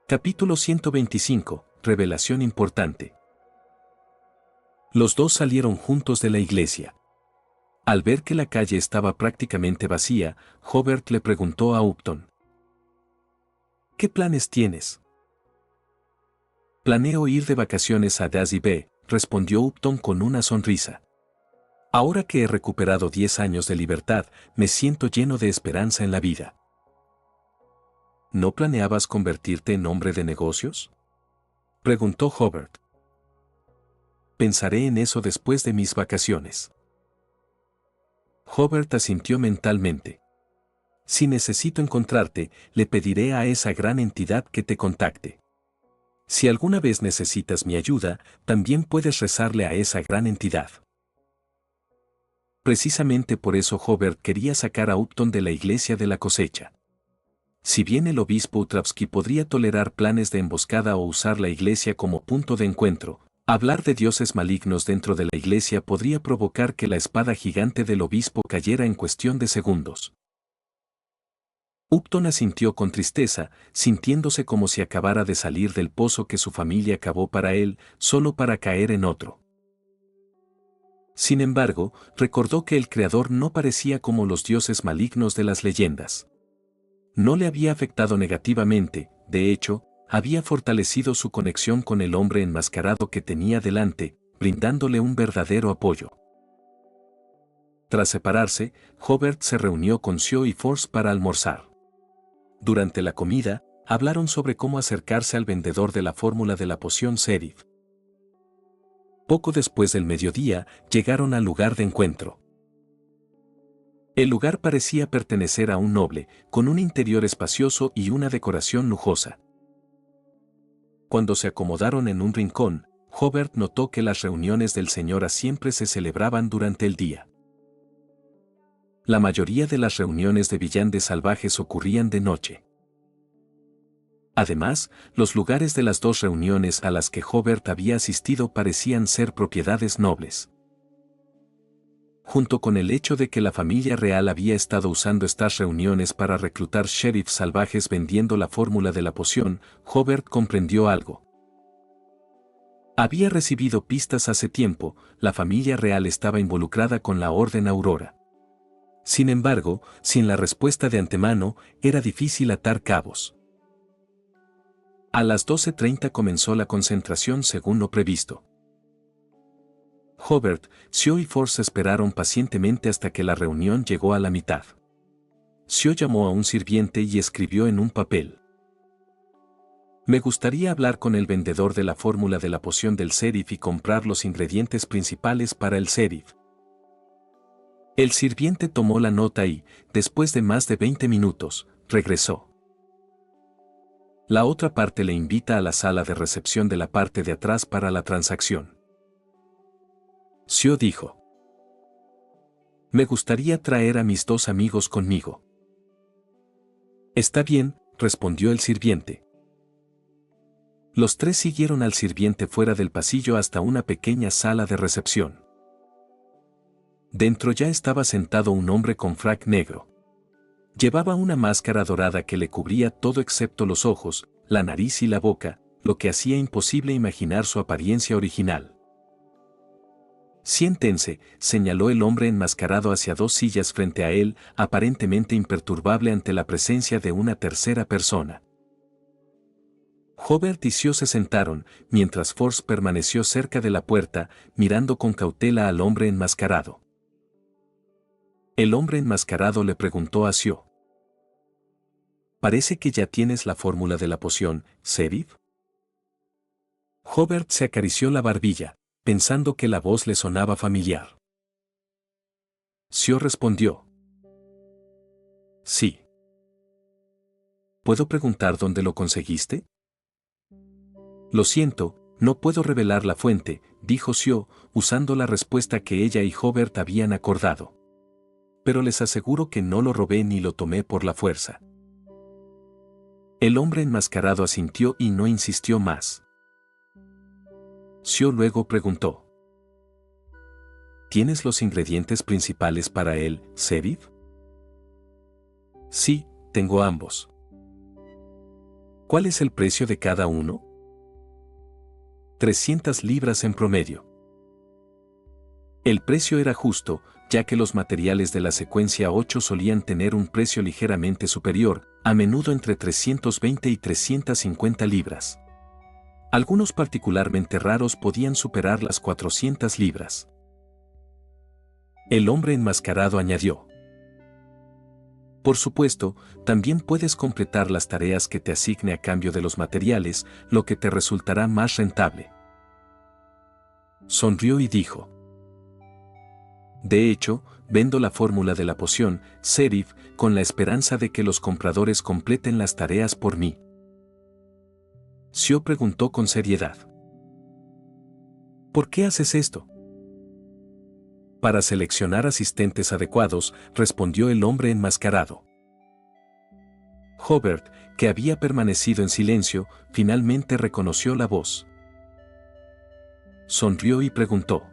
Capítulo 125, Revelación importante. Los dos salieron juntos de la iglesia. Al ver que la calle estaba prácticamente vacía, Hobart le preguntó a Upton: ¿qué planes tienes? Planeo ir de vacaciones a Daisy Bay, respondió Upton con una sonrisa. Ahora que he recuperado 10 años de libertad, me siento lleno de esperanza en la vida. ¿No planeabas convertirte en hombre de negocios?, preguntó Hobart. Pensaré en eso después de mis vacaciones. Hobart asintió mentalmente. Si necesito encontrarte, le pediré a esa gran entidad que te contacte. Si alguna vez necesitas mi ayuda, también puedes rezarle a esa gran entidad. Precisamente por eso Hobart quería sacar a Upton de la iglesia de la cosecha. Si bien el obispo Utravsky podría tolerar planes de emboscada o usar la iglesia como punto de encuentro, hablar de dioses malignos dentro de la iglesia podría provocar que la espada gigante del obispo cayera en cuestión de segundos. Upton asintió con tristeza, sintiéndose como si acabara de salir del pozo que su familia cavó para él, solo para caer en otro. Sin embargo, recordó que el Creador no parecía como los dioses malignos de las leyendas. No le había afectado negativamente, de hecho, había fortalecido su conexión con el hombre enmascarado que tenía delante, brindándole un verdadero apoyo. Tras separarse, Hobart se reunió con Sio y Force para almorzar. Durante la comida, hablaron sobre cómo acercarse al vendedor de la fórmula de la poción Serif. Poco después del mediodía, llegaron al lugar de encuentro. El lugar parecía pertenecer a un noble, con un interior espacioso y una decoración lujosa. Cuando se acomodaron en un rincón, Hobart notó que las reuniones del Sra. Siempre se celebraban durante el día. La mayoría de las reuniones de viandes salvajes ocurrían de noche. Además, los lugares de las dos reuniones a las que Hobart había asistido parecían ser propiedades nobles. Junto con el hecho de que la familia real había estado usando estas reuniones para reclutar sheriffs salvajes vendiendo la fórmula de la poción, Hobart comprendió algo. Había recibido pistas hace tiempo, la familia real estaba involucrada con la Orden Aurora. Sin embargo, sin la respuesta de antemano, era difícil atar cabos. A las 12:30 comenzó la concentración según lo previsto. Hobart, Sio y Force esperaron pacientemente hasta que la reunión llegó a la mitad. Sio llamó a un sirviente y escribió en un papel: «Me gustaría hablar con el vendedor de la fórmula de la poción del sheriff y comprar los ingredientes principales para el sheriff». El sirviente tomó la nota y, después de más de 20 minutos, regresó. La otra parte le invita a la sala de recepción de la parte de atrás para la transacción. Sio dijo: «Me gustaría traer a mis dos amigos conmigo». «Está bien», respondió el sirviente. Los tres siguieron al sirviente fuera del pasillo hasta una pequeña sala de recepción. Dentro ya estaba sentado un hombre con frac negro. Llevaba una máscara dorada que le cubría todo excepto los ojos, la nariz y la boca, lo que hacía imposible imaginar su apariencia original. «Siéntense», señaló el hombre enmascarado hacia dos sillas frente a él, aparentemente imperturbable ante la presencia de una tercera persona. Hobart y Sio se sentaron, mientras Force permaneció cerca de la puerta, mirando con cautela al hombre enmascarado. El hombre enmascarado le preguntó a Sio: «Parece que ya tienes la fórmula de la poción, sheriff». Hobart se acarició la barbilla, pensando que la voz le sonaba familiar. Sio respondió: «Sí». «¿Puedo preguntar dónde lo conseguiste?» «Lo siento, no puedo revelar la fuente», dijo Sio, usando la respuesta que ella y Hobart habían acordado. «Pero les aseguro que no lo robé ni lo tomé por la fuerza». El hombre enmascarado asintió y no insistió más. Sio luego preguntó: «¿Tienes los ingredientes principales para el sheriff?» «Sí, tengo ambos». «¿Cuál es el precio de cada uno?» 300 libras en promedio. El precio era justo, ya que los materiales de la secuencia 8 solían tener un precio ligeramente superior, a menudo entre 320 y 350 libras. Algunos particularmente raros podían superar las 400 libras. El hombre enmascarado añadió: «Por supuesto, también puedes completar las tareas que te asigne a cambio de los materiales, lo que te resultará más rentable». Sonrió y dijo: «De hecho, vendo la fórmula de la poción, sheriff, con la esperanza de que los compradores completen las tareas por mí». Sio preguntó con seriedad: «¿Por qué haces esto?» «Para seleccionar asistentes adecuados», respondió el hombre enmascarado. Hobart, que había permanecido en silencio, finalmente reconoció la voz. Sonrió y preguntó: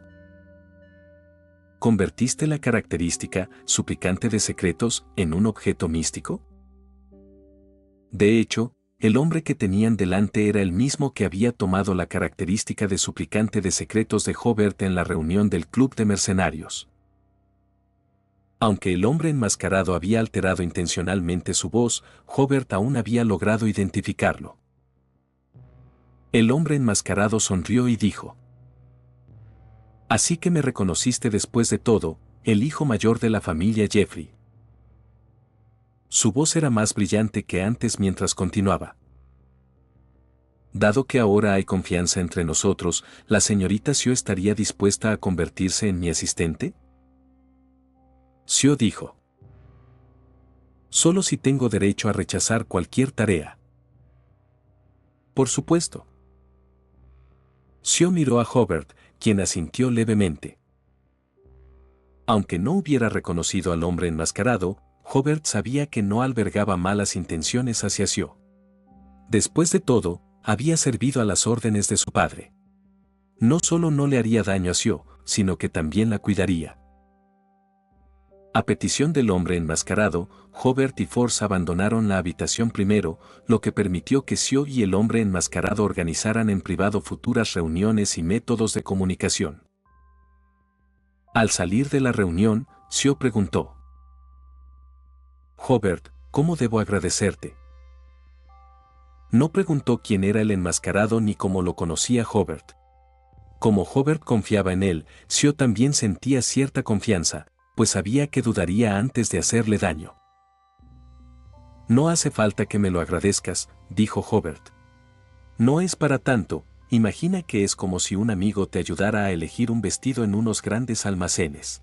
¿convertiste la característica suplicante de secretos en un objeto místico? De hecho, el hombre que tenían delante era el mismo que había tomado la característica de suplicante de secretos de Hobart en la reunión del club de mercenarios. Aunque el hombre enmascarado había alterado intencionalmente su voz, Hobart aún había logrado identificarlo. El hombre enmascarado sonrió y dijo: «Así que me reconociste después de todo, el hijo mayor de la familia Jeffrey». Su voz era más brillante que antes mientras continuaba: «Dado que ahora hay confianza entre nosotros, ¿la señorita Sio estaría dispuesta a convertirse en mi asistente?» Sio dijo: «Solo si tengo derecho a rechazar cualquier tarea». «Por supuesto». Sio miró a Hobart, quien asintió levemente. Aunque no hubiera reconocido al hombre enmascarado, Hobart sabía que no albergaba malas intenciones hacia Sio. Después de todo, había servido a las órdenes de su padre. No solo no le haría daño a Sio, sino que también la cuidaría. A petición del hombre enmascarado, Hobart y Force abandonaron la habitación primero, lo que permitió que Sio y el hombre enmascarado organizaran en privado futuras reuniones y métodos de comunicación. Al salir de la reunión, Sio preguntó: Hobart, ¿cómo debo agradecerte? No preguntó quién era el enmascarado ni cómo lo conocía Hobart. Como Hobart confiaba en él, Sio también sentía cierta confianza, pues sabía que dudaría antes de hacerle daño. No hace falta que me lo agradezcas, dijo Hobart. No es para tanto, imagina que es como si un amigo te ayudara a elegir un vestido en unos grandes almacenes.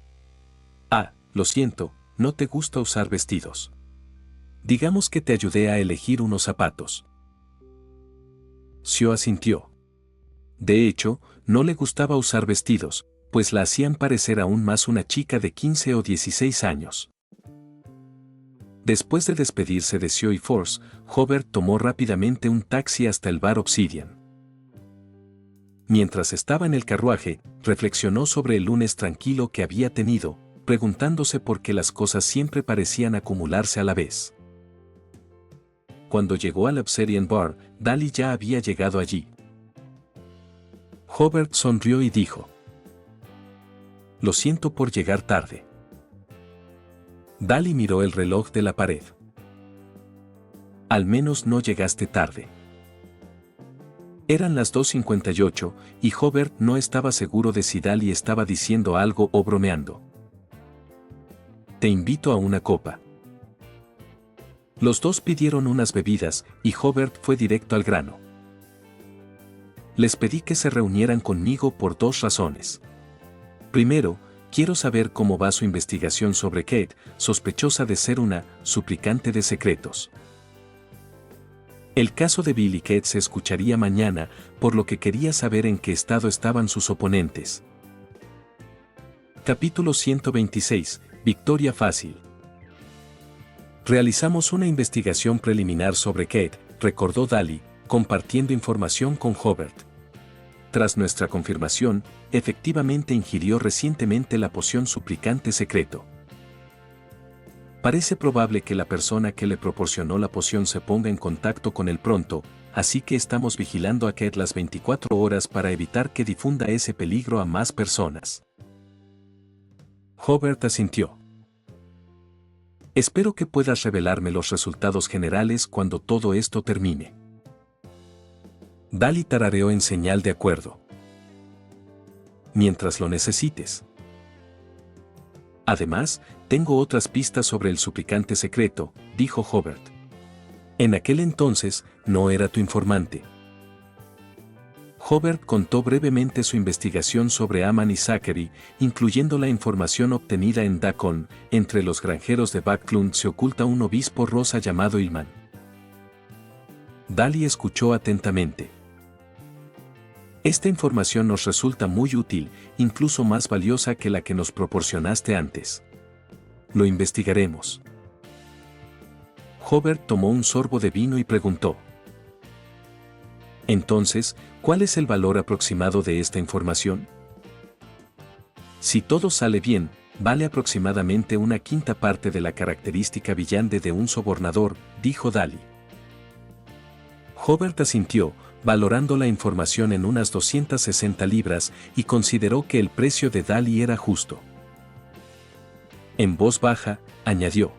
Ah, lo siento, no te gusta usar vestidos. Digamos que te ayudé a elegir unos zapatos. Sio asintió. De hecho, no le gustaba usar vestidos, pues la hacían parecer aún más una chica de 15 o 16 años. Después de despedirse de Sio y Force, Hobart tomó rápidamente un taxi hasta el bar Obsidian. Mientras estaba en el carruaje, reflexionó sobre el lunes tranquilo que había tenido, preguntándose por qué las cosas siempre parecían acumularse a la vez. Cuando llegó al Obsidian Bar, Dali ya había llegado allí. Hobart sonrió y dijo: Lo siento por llegar tarde. Dali miró el reloj de la pared. Al menos no llegaste tarde. Eran las 2:58, y Hobart no estaba seguro de si Dali estaba diciendo algo o bromeando. Te invito a una copa. Los dos pidieron unas bebidas, y Hobart fue directo al grano. Les pedí que se reunieran conmigo por dos razones. Primero, quiero saber cómo va su investigación sobre Kate, sospechosa de ser una suplicante de secretos. El caso de Bill y Kate se escucharía mañana, por lo que quería saber en qué estado estaban sus oponentes. Capítulo 126. Victoria fácil. Realizamos una investigación preliminar sobre Kate, recordó Dali, compartiendo información con Hobart. Tras nuestra confirmación, efectivamente ingirió recientemente la poción suplicante secreto. Parece probable que la persona que le proporcionó la poción se ponga en contacto con él pronto, así que estamos vigilando a Kate las 24 horas para evitar que difunda ese peligro a más personas. Hobart asintió. Espero que puedas revelarme los resultados generales cuando todo esto termine. Dali tarareó en señal de acuerdo. Mientras lo necesites. Además, tengo otras pistas sobre el suplicante secreto, dijo Hobart. En aquel entonces, no era tu informante. Hobart contó brevemente su investigación sobre Aman y Zachary, incluyendo la información obtenida en Dakon. Entre los granjeros de Backlund se oculta un obispo rosa llamado Ilman. Dali escuchó atentamente. Esta información nos resulta muy útil, incluso más valiosa que la que nos proporcionaste antes. Lo investigaremos. Hobart tomó un sorbo de vino y preguntó: Entonces, ¿cuál es el valor aproximado de esta información? Si todo sale bien, vale aproximadamente una quinta parte de la característica brillante de un sobornador, dijo Dali. Hobart asintió, valorando la información en unas 260 libras, y consideró que el precio de Dali era justo. En voz baja, añadió: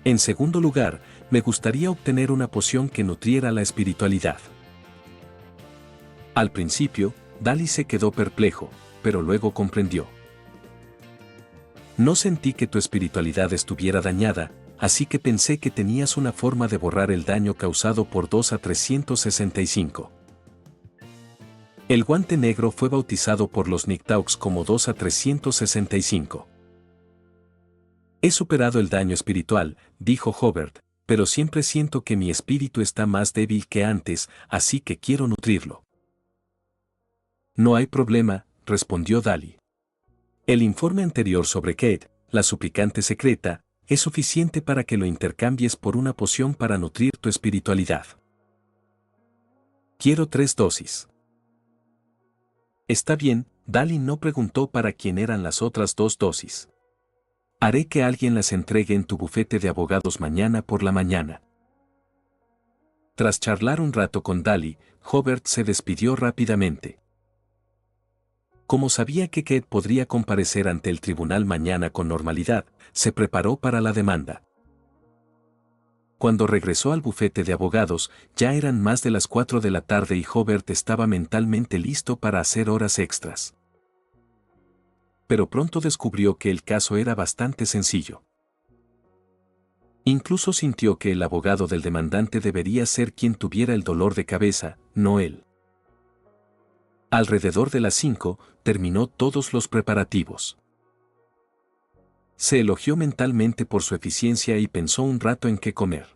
En segundo lugar, me gustaría obtener una poción que nutriera la espiritualidad. Al principio, Dali se quedó perplejo, pero luego comprendió. No sentí que tu espiritualidad estuviera dañada, así que pensé que tenías una forma de borrar el daño causado por 2 a 365. El guante negro fue bautizado por los Niktaux como 2 a 365. He superado el daño espiritual, dijo Hobart, pero siempre siento que mi espíritu está más débil que antes, así que quiero nutrirlo. No hay problema, respondió Daly. El informe anterior sobre Kate, la suplicante secreta, es suficiente para que lo intercambies por una poción para nutrir tu espiritualidad. Quiero 3 dosis. Está bien, Daly no preguntó para quién eran las otras 2 dosis. Haré que alguien las entregue en tu bufete de abogados mañana por la mañana. Tras charlar un rato con Daly, Hobart se despidió rápidamente. Como sabía que Kate podría comparecer ante el tribunal mañana con normalidad, se preparó para la demanda. Cuando regresó al bufete de abogados, ya eran más de las 4 de la tarde y Hobart estaba mentalmente listo para hacer horas extras. Pero pronto descubrió que el caso era bastante sencillo. Incluso sintió que el abogado del demandante debería ser quien tuviera el dolor de cabeza, no él. Alrededor de las 5, terminó todos los preparativos. Se elogió mentalmente por su eficiencia y pensó un rato en qué comer.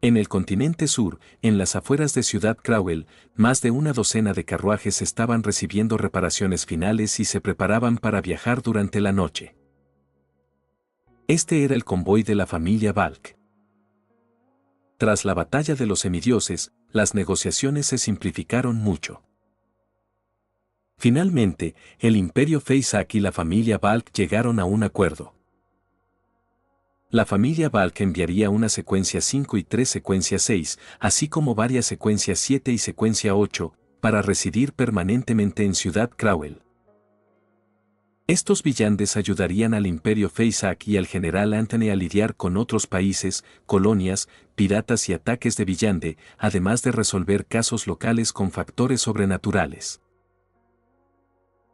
En el continente sur, en las afueras de Ciudad Crowell, más de una docena de carruajes estaban recibiendo reparaciones finales y se preparaban para viajar durante la noche. Este era el convoy de la familia Balk. Tras la batalla de los semidioses, las negociaciones se simplificaron mucho. Finalmente, el Imperio Feysak y la familia Balk llegaron a un acuerdo. La familia Balk enviaría una secuencia 5 y 3 secuencia 6, así como varias secuencias 7 y secuencia 8, para residir permanentemente en Ciudad Crowell. Estos villanes ayudarían al Imperio Feysak y al general Anthony a lidiar con otros países, colonias, piratas y ataques de villande, además de resolver casos locales con factores sobrenaturales.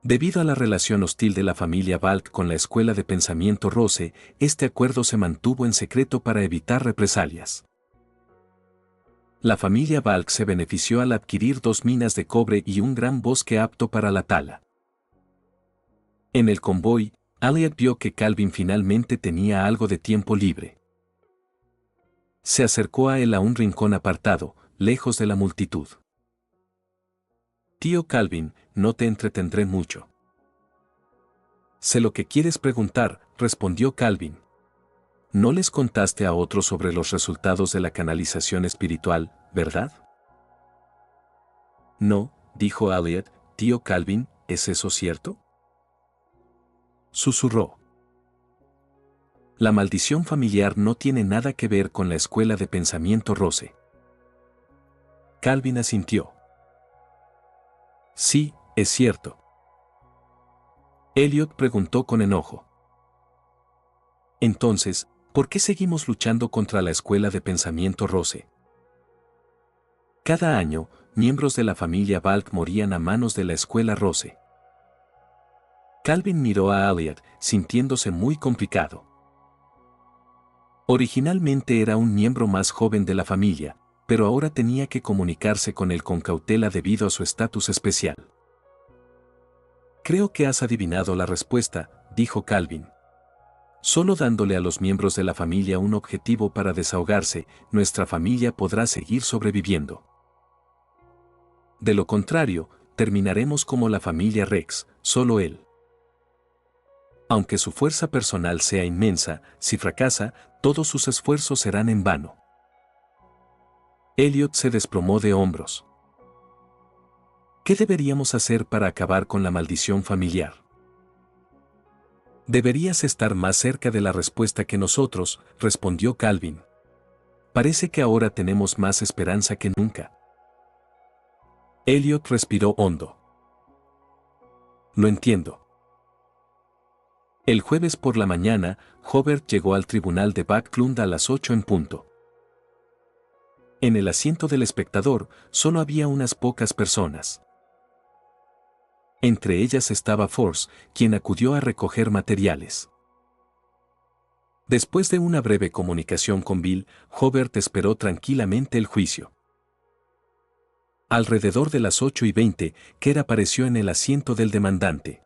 Debido a la relación hostil de la familia Balk con la escuela de pensamiento Rose, este acuerdo se mantuvo en secreto para evitar represalias. La familia Balk se benefició al adquirir 2 minas de cobre y un gran bosque apto para la tala. En el convoy, Elliot vio que Calvin finalmente tenía algo de tiempo libre. Se acercó a él a un rincón apartado, lejos de la multitud. Tío Calvin, no te entretendré mucho. Sé lo que quieres preguntar, respondió Calvin. ¿No les contaste a otros sobre los resultados de la canalización espiritual, verdad? No, dijo Elliot, tío Calvin, ¿es eso cierto? Susurró. La maldición familiar no tiene nada que ver con la escuela de pensamiento Rose. Calvin asintió. Sí, es cierto. Elliot preguntó con enojo. Entonces, ¿por qué seguimos luchando contra la escuela de pensamiento Rose? Cada año, miembros de la familia Balk morían a manos de la escuela Rose. Calvin miró a Elliot, sintiéndose muy complicado. Originalmente era un miembro más joven de la familia, pero ahora tenía que comunicarse con él con cautela debido a su estatus especial. Creo que has adivinado la respuesta, dijo Calvin. Solo dándole a los miembros de la familia un objetivo para desahogarse, nuestra familia podrá seguir sobreviviendo. De lo contrario, terminaremos como la familia Rex, solo él. Aunque su fuerza personal sea inmensa, si fracasa, todos sus esfuerzos serán en vano. Elliot se desplomó de hombros. ¿Qué deberíamos hacer para acabar con la maldición familiar? Deberías estar más cerca de la respuesta que nosotros, respondió Calvin. Parece que ahora tenemos más esperanza que nunca. Elliot respiró hondo. Lo entiendo. El jueves por la mañana, Hobart llegó al tribunal de Backlund a las 8 en punto. En el asiento del espectador, solo había unas pocas personas. Entre ellas estaba Force, quien acudió a recoger materiales. Después de una breve comunicación con Bill, Hobart esperó tranquilamente el juicio. Alrededor de las 8:20, Kerr apareció en el asiento del demandante.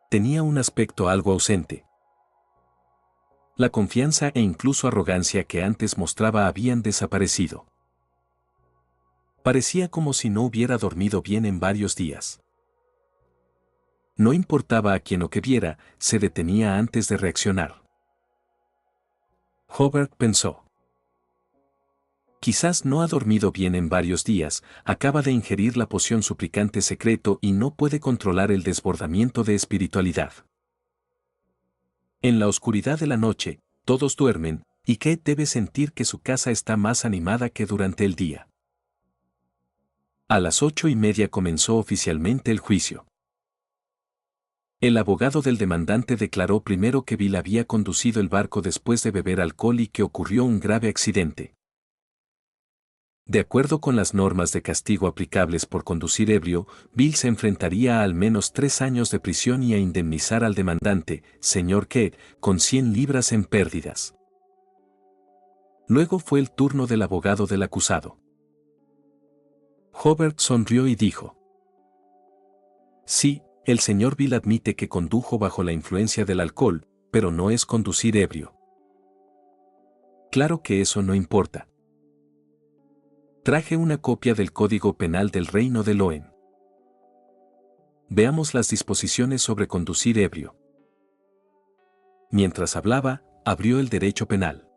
Tenía un aspecto algo ausente. La confianza e incluso arrogancia que antes mostraba habían desaparecido. Parecía como si no hubiera dormido bien en varios días. No importaba a quién o qué viera, se detenía antes de reaccionar. Hobart pensó. Quizás no ha dormido bien en varios días, acaba de ingerir la poción suplicante secreto y no puede controlar el desbordamiento de espiritualidad. En la oscuridad de la noche, todos duermen, y Kate debe sentir que su casa está más animada que durante el día. A las 8:30 comenzó oficialmente el juicio. El abogado del demandante declaró primero que Bill había conducido el barco después de beber alcohol y que ocurrió un grave accidente. De acuerdo con las normas de castigo aplicables por conducir ebrio, Bill se enfrentaría a al menos 3 años de prisión y a indemnizar al demandante, señor Kate, con 100 libras en pérdidas. Luego fue el turno del abogado del acusado. Hobart sonrió y dijo: Sí, el señor Bill admite que condujo bajo la influencia del alcohol, pero no es conducir ebrio. Claro que eso no importa. Traje una copia del Código Penal del Reino de Loen. Veamos las disposiciones sobre conducir ebrio. Mientras hablaba, abrió el derecho penal.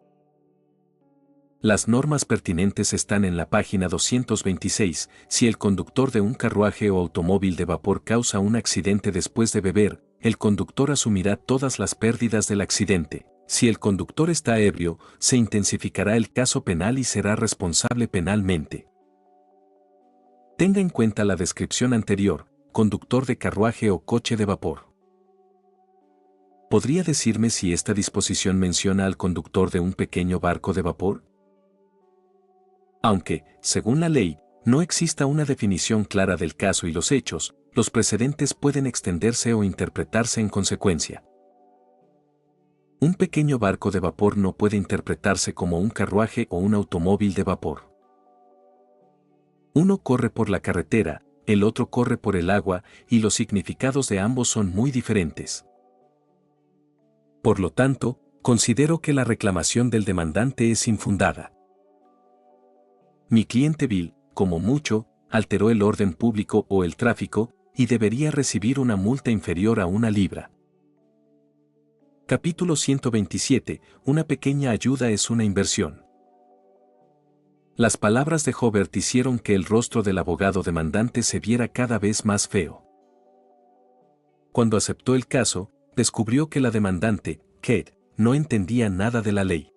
Las normas pertinentes están en la página 226. Si el conductor de un carruaje o automóvil de vapor causa un accidente después de beber, el conductor asumirá todas las pérdidas del accidente. Si el conductor está ebrio, se intensificará el caso penal y será responsable penalmente. Tenga en cuenta la descripción anterior, conductor de carruaje o coche de vapor. ¿Podría decirme si esta disposición menciona al conductor de un pequeño barco de vapor? Aunque, según la ley, no exista una definición clara del caso y los hechos, los precedentes pueden extenderse o interpretarse en consecuencia. Un pequeño barco de vapor no puede interpretarse como un carruaje o un automóvil de vapor. Uno corre por la carretera, el otro corre por el agua, y los significados de ambos son muy diferentes. Por lo tanto, considero que la reclamación del demandante es infundada. Mi cliente Bill, como mucho, alteró el orden público o el tráfico, y debería recibir una multa inferior a 1 libra. Capítulo 127. Una pequeña ayuda es una inversión. Las palabras de Hobart hicieron que el rostro del abogado demandante se viera cada vez más feo. Cuando aceptó el caso, descubrió que la demandante, Kate, no entendía nada de la ley.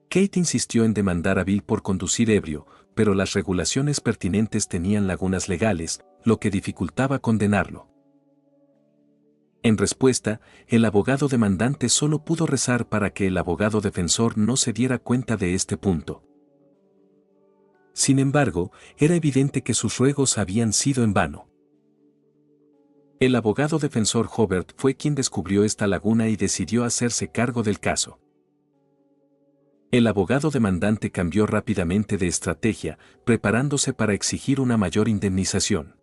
Kate insistió en demandar a Bill por conducir ebrio, pero las regulaciones pertinentes tenían lagunas legales, lo que dificultaba condenarlo. En respuesta, el abogado demandante solo pudo rezar para que el abogado defensor no se diera cuenta de este punto. Sin embargo, era evidente que sus ruegos habían sido en vano. El abogado defensor Hobart fue quien descubrió esta laguna y decidió hacerse cargo del caso. El abogado demandante cambió rápidamente de estrategia, preparándose para exigir una mayor indemnización.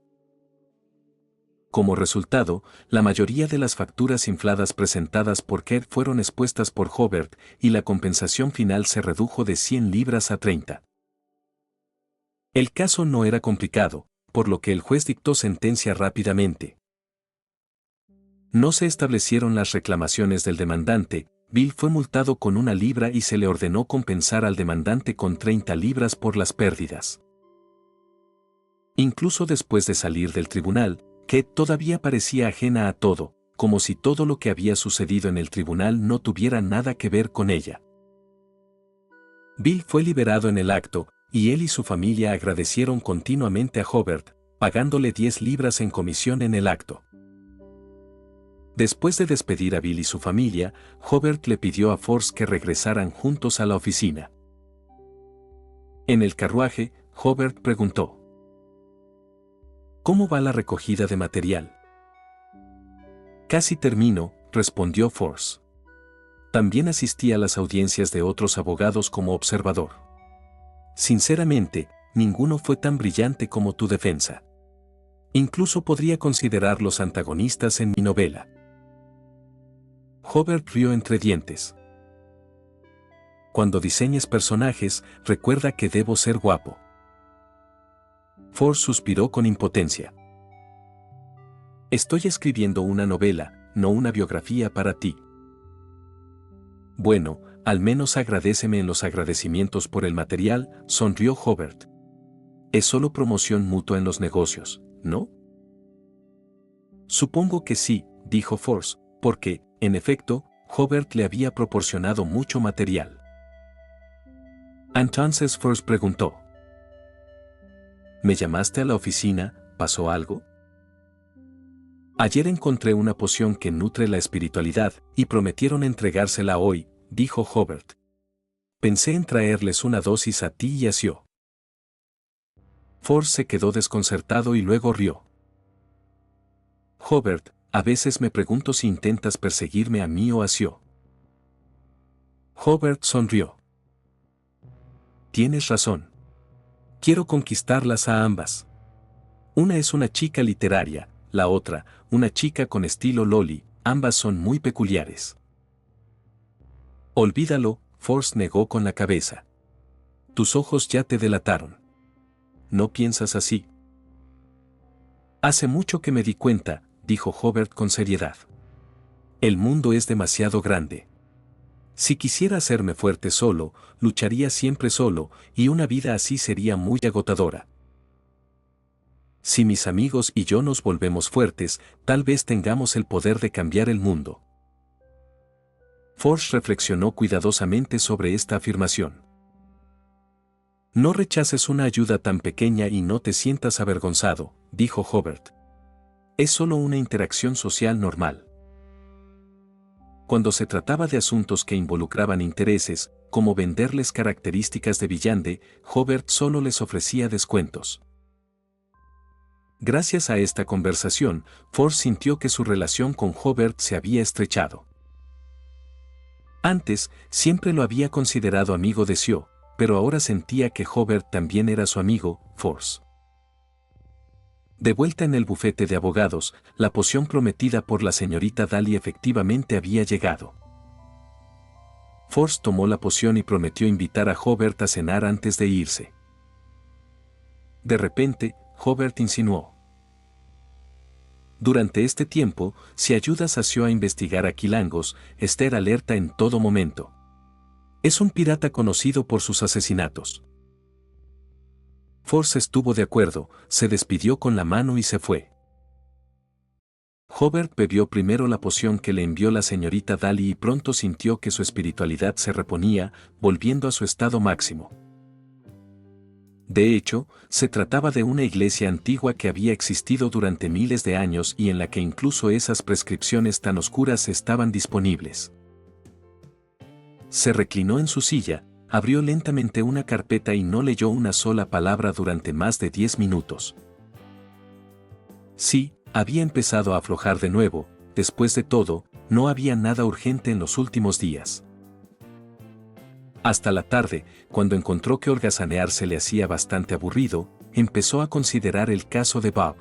Como resultado, la mayoría de las facturas infladas presentadas por Kate fueron expuestas por Hobart, y la compensación final se redujo de 100 libras a 30. El caso no era complicado, por lo que el juez dictó sentencia rápidamente. No se establecieron las reclamaciones del demandante. Bill fue multado con 1 libra y se le ordenó compensar al demandante con 30 libras por las pérdidas. Incluso después de salir del tribunal, Kate todavía parecía ajena a todo, como si todo lo que había sucedido en el tribunal no tuviera nada que ver con ella. Bill fue liberado en el acto, y él y su familia agradecieron continuamente a Hobart, pagándole 10 libras en comisión en el acto. Después de despedir a Bill y su familia, Hobart le pidió a Force que regresaran juntos a la oficina. En el carruaje, Hobart preguntó: ¿Cómo va la recogida de material? Casi termino, respondió Force. También asistí a las audiencias de otros abogados como observador. Sinceramente, ninguno fue tan brillante como tu defensa. Incluso podría considerarlos antagonistas en mi novela. Hobart rió entre dientes. Cuando diseñes personajes, recuerda que debo ser guapo. Force suspiró con impotencia. Estoy escribiendo una novela, no una biografía para ti. Bueno, al menos agradéceme en los agradecimientos por el material, sonrió Hobart. Es solo promoción mutua en los negocios, ¿no? Supongo que sí, dijo Force, porque, en efecto, Hobart le había proporcionado mucho material. Entonces Force preguntó. ¿Me llamaste a la oficina? ¿Pasó algo? Ayer encontré una poción que nutre la espiritualidad y prometieron entregársela hoy, dijo Hobart. Pensé en traerles una dosis a ti y a Sio. Force se quedó desconcertado y luego rió. Hobart, a veces me pregunto si intentas perseguirme a mí o a Sio. Hobart sonrió. Tienes razón. Quiero conquistarlas a ambas. Una es una chica literaria, la otra, una chica con estilo loli, ambas son muy peculiares. Olvídalo, Force negó con la cabeza. Tus ojos ya te delataron. ¿No piensas así? Hace mucho que me di cuenta, dijo Hobart con seriedad. El mundo es demasiado grande. Si quisiera hacerme fuerte solo, lucharía siempre solo, y una vida así sería muy agotadora. Si mis amigos y yo nos volvemos fuertes, tal vez tengamos el poder de cambiar el mundo. Force reflexionó cuidadosamente sobre esta afirmación. No rechaces una ayuda tan pequeña y no te sientas avergonzado, dijo Hobart. Es solo una interacción social normal. Cuando se trataba de asuntos que involucraban intereses, como venderles características de Villande, Hobart solo les ofrecía descuentos. Gracias a esta conversación, Force sintió que su relación con Hobart se había estrechado. Antes, siempre lo había considerado amigo de Sio, pero ahora sentía que Hobart también era su amigo, Force. De vuelta en el bufete de abogados, la poción prometida por la señorita Daly efectivamente había llegado. Force tomó la poción y prometió invitar a Hobart a cenar antes de irse. De repente, Hobart insinuó. Durante este tiempo, si ayudas a Sio a investigar a Quilangos, estar alerta en todo momento. Es un pirata conocido por sus asesinatos. Force estuvo de acuerdo, se despidió con la mano y se fue. Hobart bebió primero la poción que le envió la señorita Daly y pronto sintió que su espiritualidad se reponía, volviendo a su estado máximo. De hecho, se trataba de una iglesia antigua que había existido durante miles de años y en la que incluso esas prescripciones tan oscuras estaban disponibles. Se reclinó en su silla, abrió lentamente una carpeta y no leyó una sola palabra durante más de 10 minutos. Sí, había empezado a aflojar de nuevo, después de todo, no había nada urgente en los últimos días. Hasta la tarde, cuando encontró que holgazanear se le hacía bastante aburrido, empezó a considerar el caso de Bob.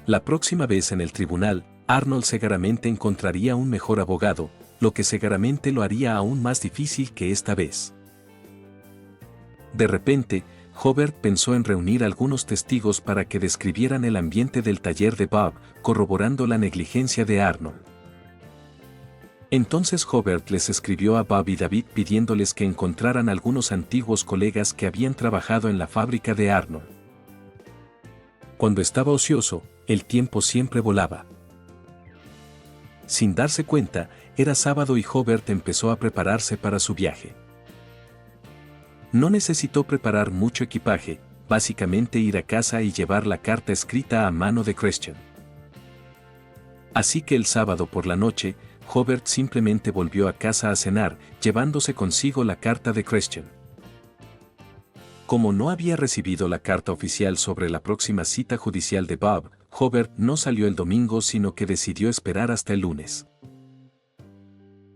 La próxima vez en el tribunal, Arnold seguramente encontraría un mejor abogado, lo que seguramente lo haría aún más difícil que esta vez. De repente, Hobart pensó en reunir algunos testigos para que describieran el ambiente del taller de Bob, corroborando la negligencia de Arnold. Entonces Hobart les escribió a Bob y David pidiéndoles que encontraran algunos antiguos colegas que habían trabajado en la fábrica de Arnold. Cuando estaba ocioso, el tiempo siempre volaba. Sin darse cuenta, era sábado y Hobart empezó a prepararse para su viaje. No necesitó preparar mucho equipaje, básicamente ir a casa y llevar la carta escrita a mano de Christian. Así que el sábado por la noche, Hobart simplemente volvió a casa a cenar, llevándose consigo la carta de Christian. Como no había recibido la carta oficial sobre la próxima cita judicial de Bob, Hobart no salió el domingo sino que decidió esperar hasta el lunes.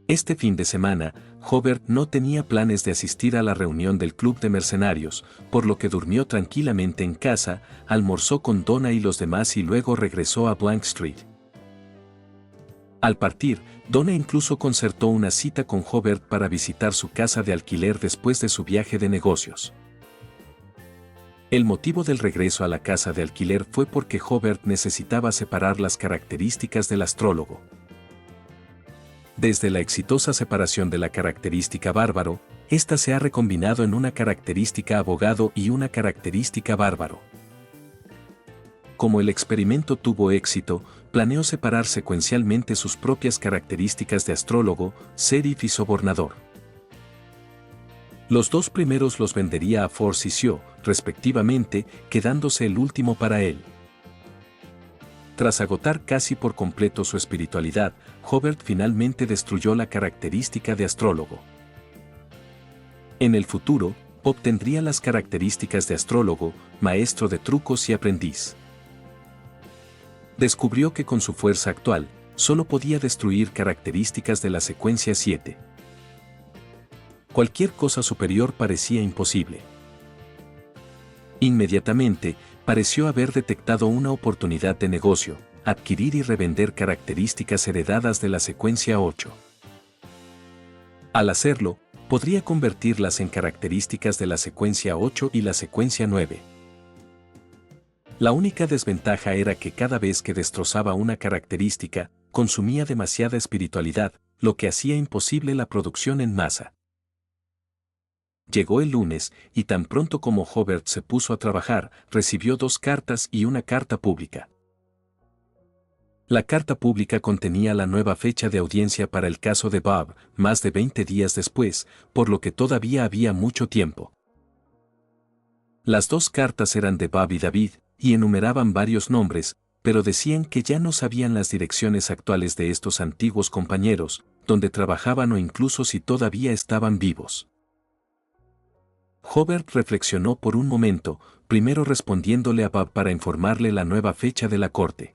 Este fin de semana, Hobart no tenía planes de asistir a la reunión del club de mercenarios, por lo que durmió tranquilamente en casa, almorzó con Donna y los demás y luego regresó a Blank Street. Al partir, Donna incluso concertó una cita con Hobart para visitar su casa de alquiler después de su viaje de negocios. El motivo del regreso a la casa de alquiler fue porque Hobart necesitaba separar las características del astrólogo. Desde la exitosa separación de la característica bárbaro, esta se ha recombinado en una característica abogado y una característica bárbaro. Como el experimento tuvo éxito, planeó separar secuencialmente sus propias características de astrólogo, sheriff y sobornador. Los dos primeros los vendería a Force y Sio, respectivamente, quedándose el último para él. Tras agotar casi por completo su espiritualidad, Hobart finalmente destruyó la característica de astrólogo. En el futuro, obtendría las características de astrólogo, maestro de trucos y aprendiz. Descubrió que con su fuerza actual, solo podía destruir características de la secuencia 7. Cualquier cosa superior parecía imposible. Inmediatamente, pareció haber detectado una oportunidad de negocio, adquirir y revender características heredadas de la secuencia 8. Al hacerlo, podría convertirlas en características de la secuencia 8 y la secuencia 9. La única desventaja era que cada vez que destrozaba una característica, consumía demasiada espiritualidad, lo que hacía imposible la producción en masa. Llegó el lunes, y tan pronto como Hobart se puso a trabajar, recibió 2 cartas y una carta pública. La carta pública contenía la nueva fecha de audiencia para el caso de Bob, más de 20 días después, por lo que todavía había mucho tiempo. Las 2 cartas eran de Bob y David, y enumeraban varios nombres, pero decían que ya no sabían las direcciones actuales de estos antiguos compañeros, donde trabajaban o incluso si todavía estaban vivos. Hobart reflexionó por un momento, primero respondiéndole a Bob para informarle la nueva fecha de la corte.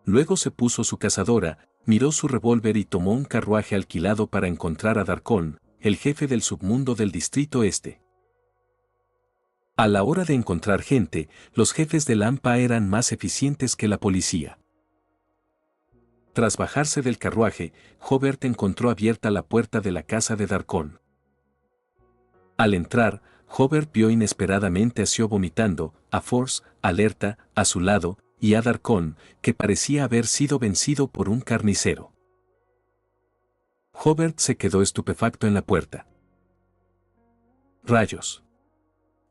Luego se puso su cazadora, miró su revólver y tomó un carruaje alquilado para encontrar a Darkon, el jefe del submundo del Distrito Este. A la hora de encontrar gente, los jefes del AMPA eran más eficientes que la policía. Tras bajarse del carruaje, Hobart encontró abierta la puerta de la casa de Darkon. Al entrar, Hobart vio inesperadamente a Sio vomitando, a Force, alerta, a su lado, y a Darkon, que parecía haber sido vencido por un carnicero. Hobart se quedó estupefacto en la puerta. ¡Rayos!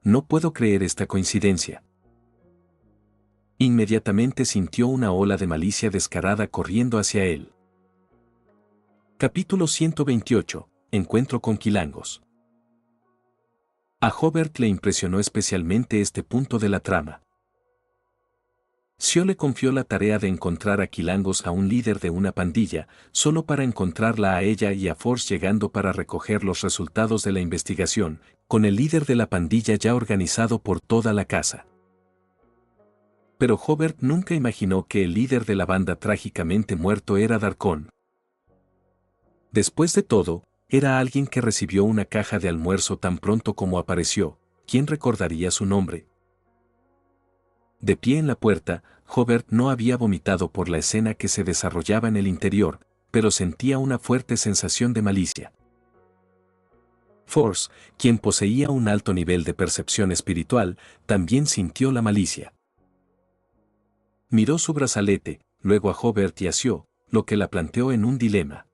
No puedo creer esta coincidencia. Inmediatamente sintió una ola de malicia descarada corriendo hacia él. Capítulo 128. Encuentro con Quilangos. A Hobart le impresionó especialmente este punto de la trama. Sio le confió la tarea de encontrar a Quilangos a un líder de una pandilla, solo para encontrarla a ella y a Force llegando para recoger los resultados de la investigación, con el líder de la pandilla ya organizado por toda la casa. Pero Hobart nunca imaginó que el líder de la banda trágicamente muerto era Darkon. Después de todo, era alguien que recibió una caja de almuerzo tan pronto como apareció. ¿Quién recordaría su nombre? De pie en la puerta, Hobart no había vomitado por la escena que se desarrollaba en el interior, pero sentía una fuerte sensación de malicia. Force, quien poseía un alto nivel de percepción espiritual, también sintió la malicia. Miró su brazalete, luego a Hobart y a Sio, lo que la planteó en un dilema.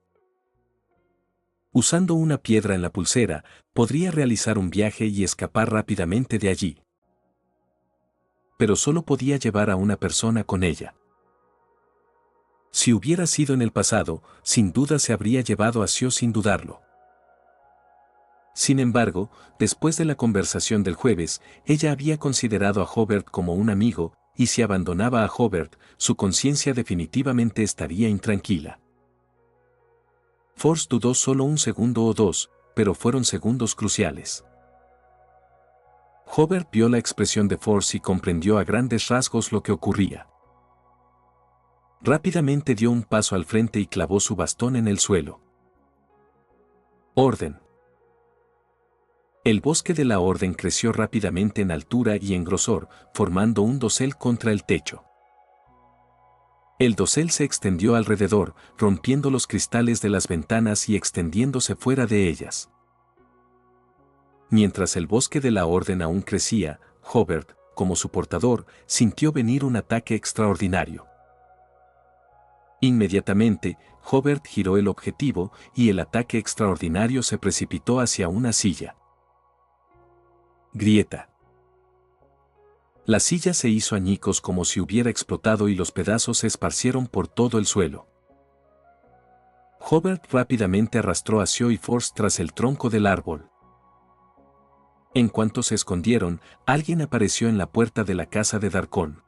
Usando una piedra en la pulsera, podría realizar un viaje y escapar rápidamente de allí. Pero solo podía llevar a una persona con ella. Si hubiera sido en el pasado, sin duda se habría llevado a Sio sin dudarlo. Sin embargo, después de la conversación del jueves, ella había considerado a Hobart como un amigo, y si abandonaba a Hobart, su conciencia definitivamente estaría intranquila. Force dudó solo un segundo o 2, pero fueron segundos cruciales. Hobart vio la expresión de Force y comprendió a grandes rasgos lo que ocurría. Rápidamente dio un paso al frente y clavó su bastón en el suelo. Orden. El bosque de la orden creció rápidamente en altura y en grosor, formando un dosel contra el techo. El dosel se extendió alrededor, rompiendo los cristales de las ventanas y extendiéndose fuera de ellas. Mientras el bosque de la Orden aún crecía, Hobart, como su portador, sintió venir un ataque extraordinario. Inmediatamente, Hobart giró el objetivo y el ataque extraordinario se precipitó hacia una silla. Grieta. La silla se hizo añicos como si hubiera explotado y los pedazos se esparcieron por todo el suelo. Hobart rápidamente arrastró a Sio y Force tras el tronco del árbol. En cuanto se escondieron, alguien apareció en la puerta de la casa de Darkon.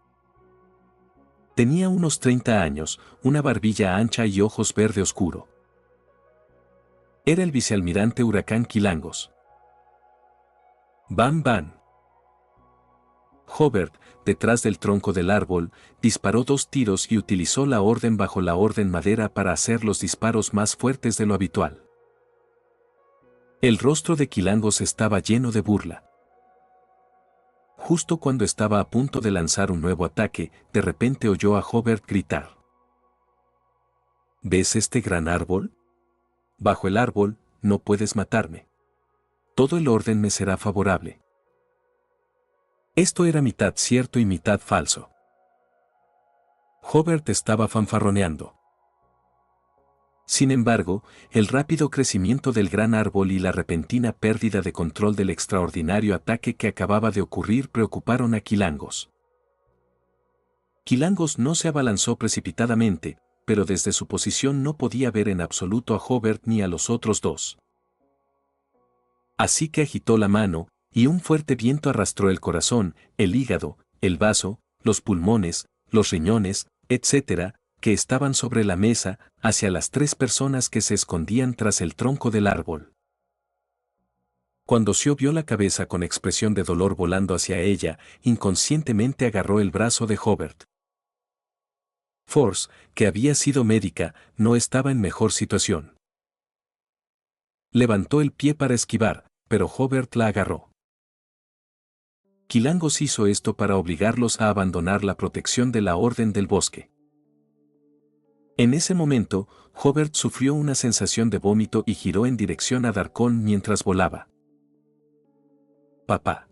Tenía unos 30 años, una barbilla ancha y ojos verde oscuro. Era el vicealmirante Huracán Quilangos. ¡Bam, bam! Hobart, detrás del tronco del árbol, disparó 2 tiros y utilizó la orden bajo la orden madera para hacer los disparos más fuertes de lo habitual. El rostro de Quilangos estaba lleno de burla. Justo cuando estaba a punto de lanzar un nuevo ataque, de repente oyó a Hobart gritar. ¿Ves este gran árbol? Bajo el árbol, no puedes matarme. Todo el orden me será favorable. Esto era mitad cierto y mitad falso. Hobart estaba fanfarroneando. Sin embargo, el rápido crecimiento del gran árbol y la repentina pérdida de control del extraordinario ataque que acababa de ocurrir preocuparon a Quilangos. Quilangos no se abalanzó precipitadamente, pero desde su posición no podía ver en absoluto a Hobart ni a los otros dos. Así que agitó la mano, y un fuerte viento arrastró el corazón, el hígado, el vaso, los pulmones, los riñones, etc., que estaban sobre la mesa, hacia las 3 personas que se escondían tras el tronco del árbol. Cuando Sio vio la cabeza con expresión de dolor volando hacia ella, inconscientemente agarró el brazo de Hobart. Force, que había sido médica, no estaba en mejor situación. Levantó el pie para esquivar, pero Hobart la agarró. Quilangos hizo esto para obligarlos a abandonar la protección de la Orden del Bosque. En ese momento, Hobart sufrió una sensación de vómito y giró en dirección a Darkon mientras volaba. Papá.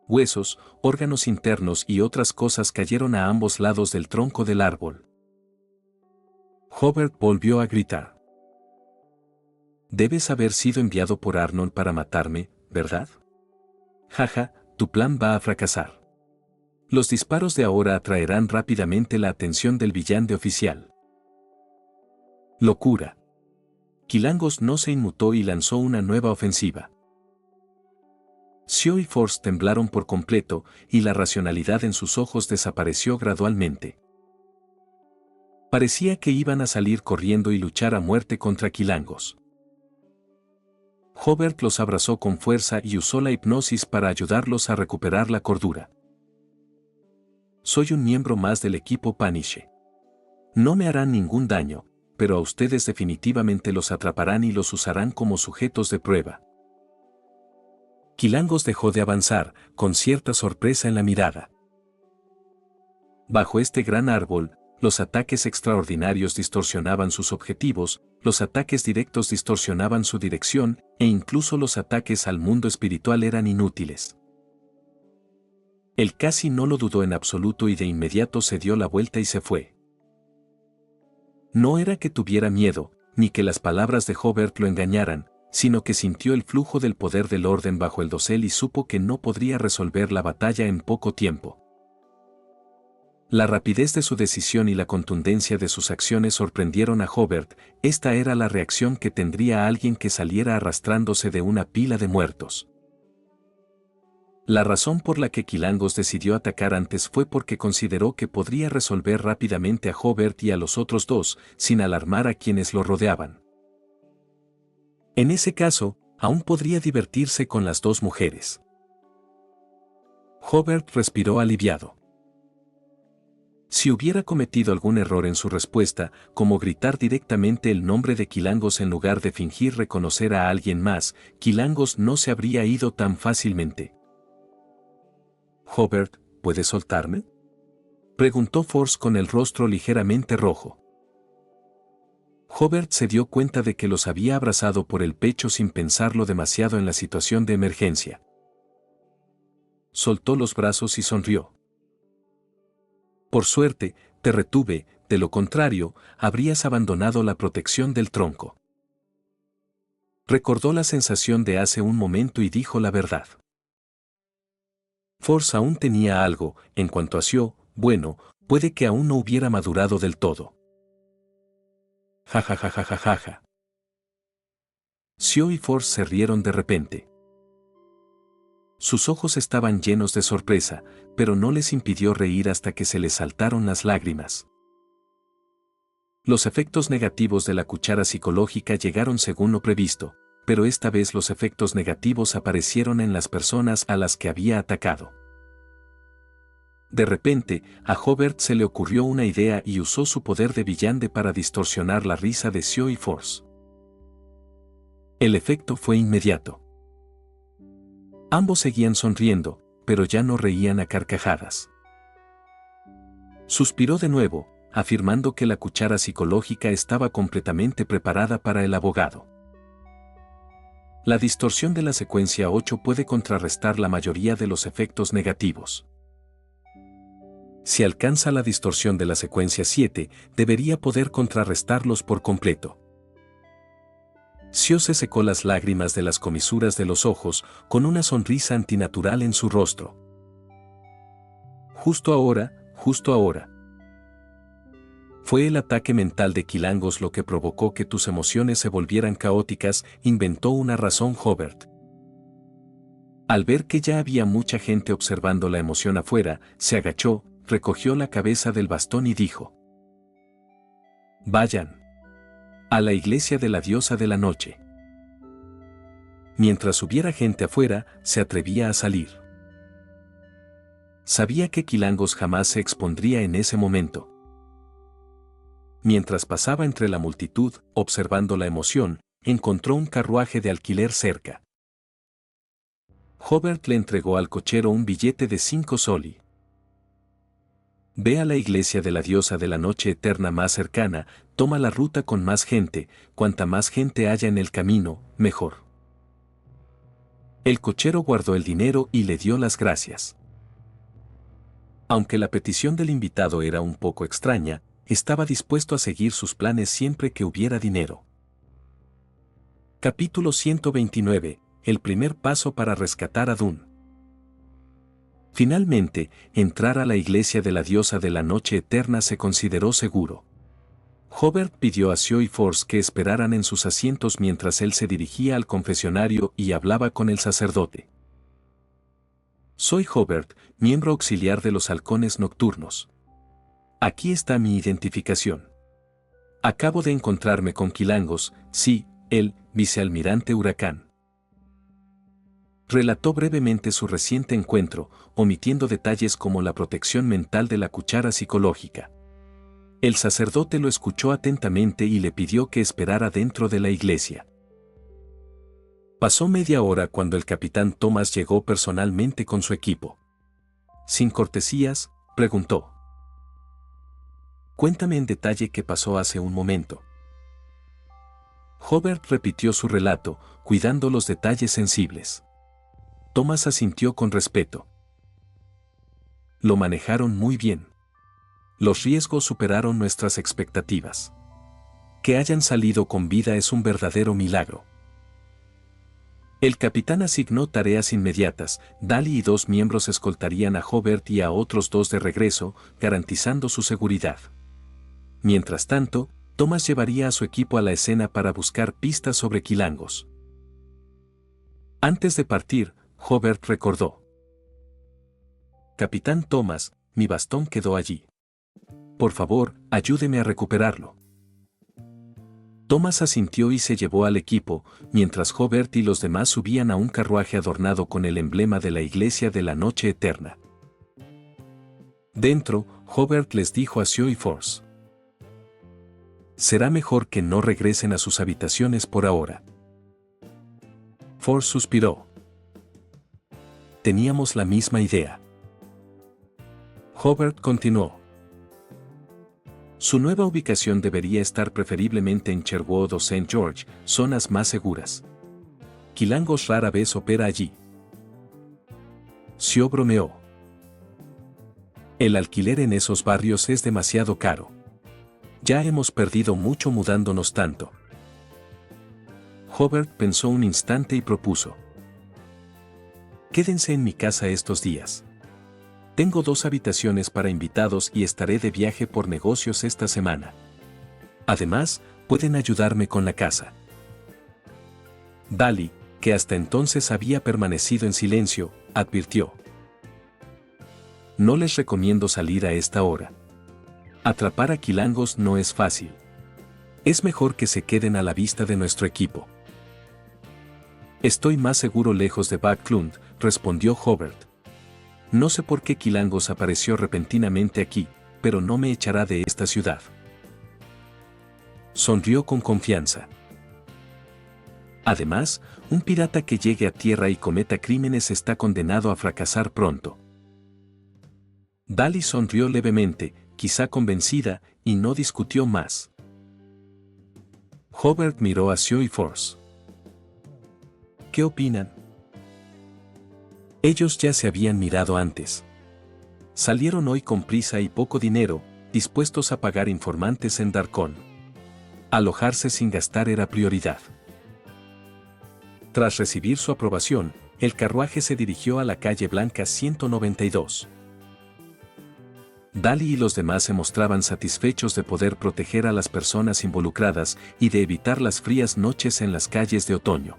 Huesos, órganos internos y otras cosas cayeron a ambos lados del tronco del árbol. Hobart volvió a gritar. Debes haber sido enviado por Arnold para matarme, ¿verdad? Jaja, tu plan va a fracasar. Los disparos de ahora atraerán rápidamente la atención del villano oficial. Locura. Quilangos no se inmutó y lanzó una nueva ofensiva. Sio y Force temblaron por completo, y la racionalidad en sus ojos desapareció gradualmente. Parecía que iban a salir corriendo y luchar a muerte contra Quilangos. Hobart los abrazó con fuerza y usó la hipnosis para ayudarlos a recuperar la cordura. Soy un miembro más del equipo Paniche. No me harán ningún daño, pero a ustedes definitivamente los atraparán y los usarán como sujetos de prueba. Quilangos dejó de avanzar, con cierta sorpresa en la mirada. Bajo este gran árbol, los ataques extraordinarios distorsionaban sus objetivos, los ataques directos distorsionaban su dirección, e incluso los ataques al mundo espiritual eran inútiles. Él casi no lo dudó en absoluto y de inmediato se dio la vuelta y se fue. No era que tuviera miedo, ni que las palabras de Hobart lo engañaran, sino que sintió el flujo del poder del orden bajo el dosel y supo que no podría resolver la batalla en poco tiempo. La rapidez de su decisión y la contundencia de sus acciones sorprendieron a Hobart. Esta era la reacción que tendría alguien que saliera arrastrándose de una pila de muertos. La razón por la que Quilangos decidió atacar antes fue porque consideró que podría resolver rápidamente a Hobart y a los otros dos, sin alarmar a quienes lo rodeaban. En ese caso, aún podría divertirse con las 2 mujeres. Hobart respiró aliviado. Si hubiera cometido algún error en su respuesta, como gritar directamente el nombre de Quilangos en lugar de fingir reconocer a alguien más, Quilangos no se habría ido tan fácilmente. Hobart, ¿puedes soltarme? Preguntó Force con el rostro ligeramente rojo. Hobart se dio cuenta de que los había abrazado por el pecho sin pensarlo demasiado en la situación de emergencia. Soltó los brazos y sonrió. Por suerte, te retuve, de lo contrario, habrías abandonado la protección del tronco. Recordó la sensación de hace un momento y dijo la verdad. Force aún tenía algo, en cuanto a Xiao, bueno, puede que aún no hubiera madurado del todo. Ja ja ja ja ja ja ja. Xiao y Force se rieron de repente. Sus ojos estaban llenos de sorpresa, pero no les impidió reír hasta que se les saltaron las lágrimas. Los efectos negativos de la cuchara psicológica llegaron según lo previsto, pero esta vez los efectos negativos aparecieron en las personas a las que había atacado. De repente, a Hobart se le ocurrió una idea y usó su poder de villante para distorsionar la risa de Xiao y Force. El efecto fue inmediato. Ambos seguían sonriendo, pero ya no reían a carcajadas. Suspiró de nuevo, afirmando que la cuchara psicológica estaba completamente preparada para el abogado. La distorsión de la secuencia 8 puede contrarrestar la mayoría de los efectos negativos. Si alcanza la distorsión de la secuencia 7, debería poder contrarrestarlos por completo. Xiao se secó las lágrimas de las comisuras de los ojos, con una sonrisa antinatural en su rostro. Justo ahora. Fue el ataque mental de Quilangos lo que provocó que tus emociones se volvieran caóticas, inventó una razón Hobart. Al ver que ya había mucha gente observando la emoción afuera, se agachó, recogió la cabeza del bastón y dijo: «Vayan a la iglesia de la diosa de la noche». Mientras hubiera gente afuera, se atrevía a salir. Sabía que Quilangos jamás se expondría en ese momento. Mientras pasaba entre la multitud, observando la emoción, encontró un carruaje de alquiler cerca. Hobart le entregó al cochero un billete de 5 soli. Ve a la iglesia de la diosa de la noche eterna más cercana, toma la ruta con más gente, cuanta más gente haya en el camino, mejor. El cochero guardó el dinero y le dio las gracias. Aunque la petición del invitado era un poco extraña, estaba dispuesto a seguir sus planes siempre que hubiera dinero. Capítulo 129. El primer paso para rescatar a Dune. Finalmente, entrar a la iglesia de la diosa de la noche eterna se consideró seguro. Hobart pidió a Xiao y Force que esperaran en sus asientos mientras él se dirigía al confesionario y hablaba con el sacerdote. Soy Hobart, miembro auxiliar de los halcones nocturnos. Aquí está mi identificación. Acabo de encontrarme con Quilangos, sí, el vicealmirante Huracán. Relató brevemente su reciente encuentro, omitiendo detalles como la protección mental de la cuchara psicológica. El sacerdote lo escuchó atentamente y le pidió que esperara dentro de la iglesia. Pasó media hora cuando el capitán Thomas llegó personalmente con su equipo. Sin cortesías, preguntó: «Cuéntame en detalle qué pasó hace un momento». Hobart repitió su relato, cuidando los detalles sensibles. Thomas asintió con respeto. Lo manejaron muy bien. Los riesgos superaron nuestras expectativas. Que hayan salido con vida es un verdadero milagro. El capitán asignó tareas inmediatas. Daly y 2 miembros escoltarían a Hobart y a otros 2 de regreso, garantizando su seguridad. Mientras tanto, Thomas llevaría a su equipo a la escena para buscar pistas sobre Quilangos. Antes de partir, Hobart recordó: «Capitán Thomas, mi bastón quedó allí. Por favor, ayúdeme a recuperarlo». Thomas asintió y se llevó al equipo, mientras Hobart y los demás subían a un carruaje adornado con el emblema de la iglesia de la noche eterna. Dentro, Hobart les dijo a Xiao y Force: «Será mejor que no regresen a sus habitaciones por ahora». Force suspiró. Teníamos la misma idea. Hobart continuó: Su nueva ubicación debería estar preferiblemente en Sherwood o St. George, zonas más seguras. Quilangos rara vez opera allí. Sio bromeó. El alquiler en esos barrios es demasiado caro. Ya hemos perdido mucho mudándonos tanto. Hobart pensó un instante y propuso. Quédense en mi casa estos días. Tengo 2 habitaciones para invitados y estaré de viaje por negocios esta semana. Además, pueden ayudarme con la casa. Dali, que hasta entonces había permanecido en silencio, advirtió. No les recomiendo salir a esta hora. Atrapar a quilangos no es fácil. Es mejor que se queden a la vista de nuestro equipo. Estoy más seguro lejos de Backlund, respondió Hobart. No sé por qué Quilangos apareció repentinamente aquí, pero no me echará de esta ciudad. Sonrió con confianza. Además, un pirata que llegue a tierra y cometa crímenes está condenado a fracasar pronto. Dali sonrió levemente, quizá convencida, y no discutió más. Hobart miró a Sio y Force. ¿Qué opinan? Ellos ya se habían mirado antes. Salieron hoy con prisa y poco dinero, dispuestos a pagar informantes en Darkon. Alojarse sin gastar era prioridad. Tras recibir su aprobación, el carruaje se dirigió a la calle Blanca 192. Dali y los demás se mostraban satisfechos de poder proteger a las personas involucradas y de evitar las frías noches en las calles de otoño.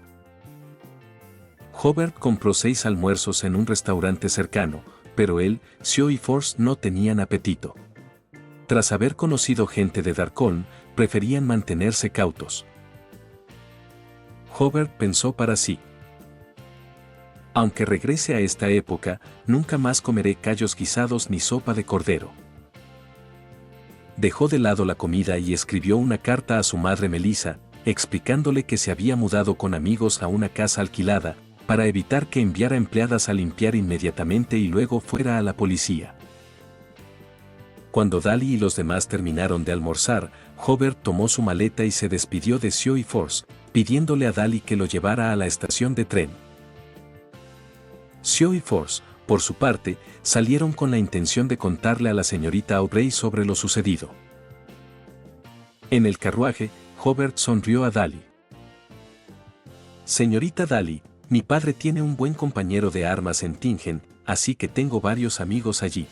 Hobart compró 6 almuerzos en un restaurante cercano, pero él, Sio y Force no tenían apetito. Tras haber conocido gente de Darkon, preferían mantenerse cautos. Hobart pensó para sí. Aunque regrese a esta época, nunca más comeré callos guisados ni sopa de cordero. Dejó de lado la comida y escribió una carta a su madre Melissa, explicándole que se había mudado con amigos a una casa alquilada, para evitar que enviara empleadas a limpiar inmediatamente y luego fuera a la policía. Cuando Dali y los demás terminaron de almorzar, Hobart tomó su maleta y se despidió de Sio y Force, pidiéndole a Dali que lo llevara a la estación de tren. Sio y Force, por su parte, salieron con la intención de contarle a la señorita Aubrey sobre lo sucedido. En el carruaje, Hobart sonrió a Dali. Señorita Dali, mi padre tiene un buen compañero de armas en Tingen, así que tengo varios amigos allí.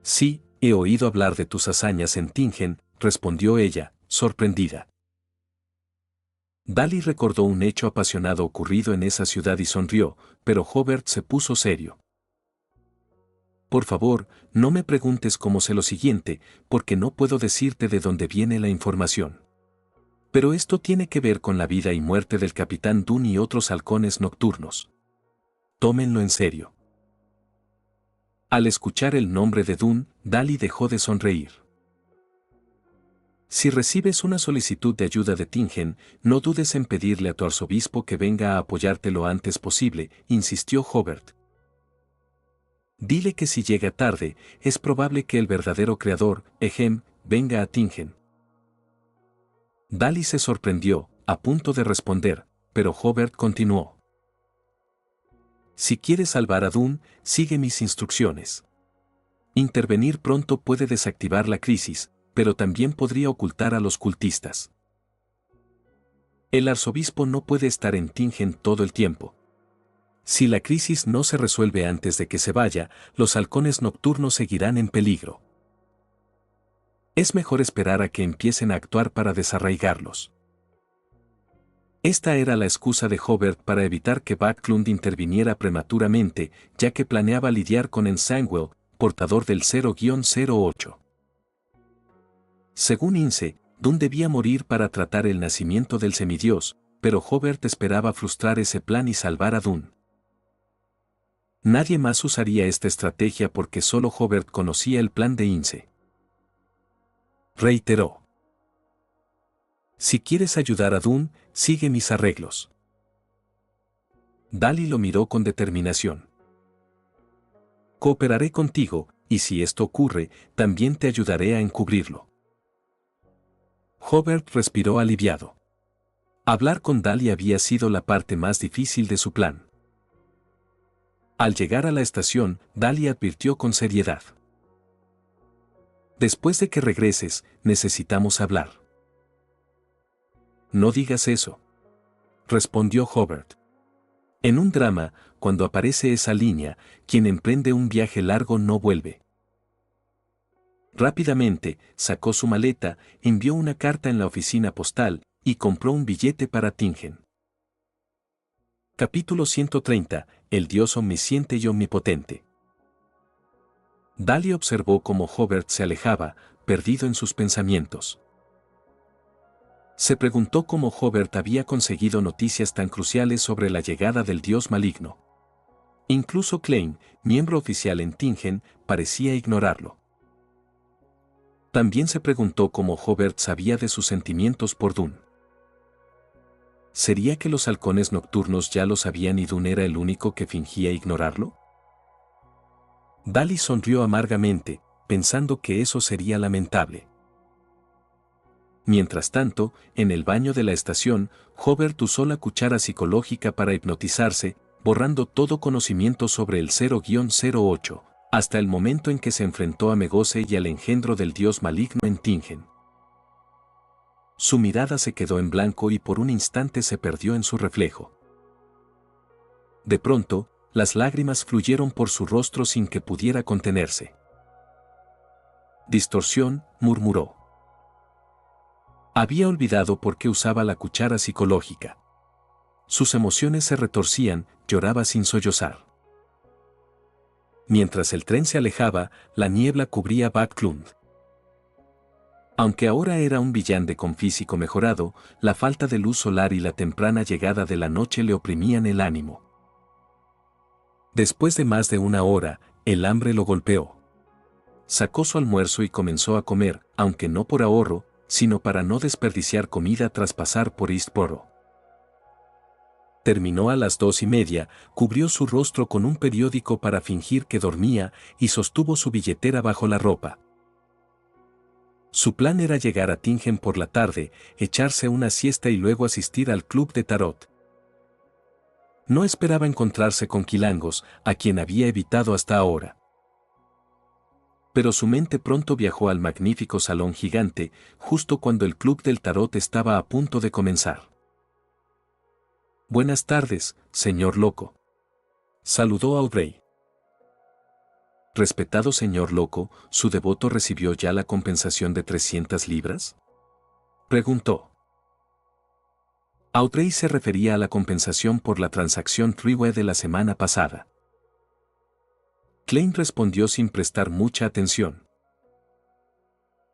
Sí, he oído hablar de tus hazañas en Tingen, respondió ella, sorprendida. Dali recordó un hecho apasionado ocurrido en esa ciudad y sonrió, pero Hobart se puso serio. Por favor, no me preguntes cómo sé lo siguiente, porque no puedo decirte de dónde viene la información. Pero esto tiene que ver con la vida y muerte del capitán Dunn y otros halcones nocturnos. Tómenlo en serio. Al escuchar el nombre de Dunn, Dali dejó de sonreír. Si recibes una solicitud de ayuda de Tingen, no dudes en pedirle a tu arzobispo que venga a apoyarte lo antes posible, insistió Hobart. Dile que si llega tarde, es probable que el verdadero creador, Ehem, venga a Tingen. Dali se sorprendió, a punto de responder, pero Hobart continuó. Si quieres salvar a Dunn, sigue mis instrucciones. Intervenir pronto puede desactivar la crisis, pero también podría ocultar a los cultistas. El arzobispo no puede estar en Tingen todo el tiempo. Si la crisis no se resuelve antes de que se vaya, los halcones nocturnos seguirán en peligro. Es mejor esperar a que empiecen a actuar para desarraigarlos. Esta era la excusa de Hobart para evitar que Backlund interviniera prematuramente, ya que planeaba lidiar con Ensangwell, portador del 0-08. Según Ince, Dunn debía morir para tratar el nacimiento del semidios, pero Hobart esperaba frustrar ese plan y salvar a Dunn. Nadie más usaría esta estrategia porque solo Hobart conocía el plan de Ince. Reiteró. Si quieres ayudar a Dunn, sigue mis arreglos. Dali lo miró con determinación. Cooperaré contigo, y si esto ocurre, también te ayudaré a encubrirlo. Hobart respiró aliviado. Hablar con Dahlia había sido la parte más difícil de su plan. Al llegar a la estación, Dahlia advirtió con seriedad. Después de que regreses, necesitamos hablar. No digas eso, respondió Hobart. En un drama, cuando aparece esa línea, quien emprende un viaje largo no vuelve. Rápidamente, sacó su maleta, envió una carta en la oficina postal y compró un billete para Tingen. Capítulo 130. El Dios omnisciente y omnipotente. Dahlia observó cómo Hobart se alejaba, perdido en sus pensamientos. Se preguntó cómo Hobart había conseguido noticias tan cruciales sobre la llegada del dios maligno. Incluso Klein, miembro oficial en Tingen, parecía ignorarlo. También se preguntó cómo Hobart sabía de sus sentimientos por Dune. ¿Sería que los halcones nocturnos ya lo sabían y Dune era el único que fingía ignorarlo? Dahlia sonrió amargamente, pensando que eso sería lamentable. Mientras tanto, en el baño de la estación, Hobart usó la cuchara psicológica para hipnotizarse, borrando todo conocimiento sobre el 0-08, hasta el momento en que se enfrentó a Megose y al engendro del dios maligno en Tingen. Su mirada se quedó en blanco y por un instante se perdió en su reflejo. De pronto, las lágrimas fluyeron por su rostro sin que pudiera contenerse. Distorsión, murmuró. Había olvidado por qué usaba la cuchara psicológica. Sus emociones se retorcían, lloraba sin sollozar. Mientras el tren se alejaba, la niebla cubría Backlund. Aunque ahora era un villande con físico mejorado, la falta de luz solar y la temprana llegada de la noche le oprimían el ánimo. Después de más de una hora, el hambre lo golpeó. Sacó su almuerzo y comenzó a comer, aunque no por ahorro, sino para no desperdiciar comida tras pasar por Eastboro. Terminó a las 2:30, cubrió su rostro con un periódico para fingir que dormía y sostuvo su billetera bajo la ropa. Su plan era llegar a Tingen por la tarde, echarse una siesta y luego asistir al club de tarot. No esperaba encontrarse con Quilangos, a quien había evitado hasta ahora. Pero su mente pronto viajó al magnífico salón gigante, justo cuando el club del tarot estaba a punto de comenzar. Buenas tardes, señor Loco. Saludó a Audrey. Respetado señor Loco, ¿su devoto recibió ya la compensación de 300 libras? Preguntó. Audrey se refería a la compensación por la transacción Treeway de la semana pasada. Klein respondió sin prestar mucha atención.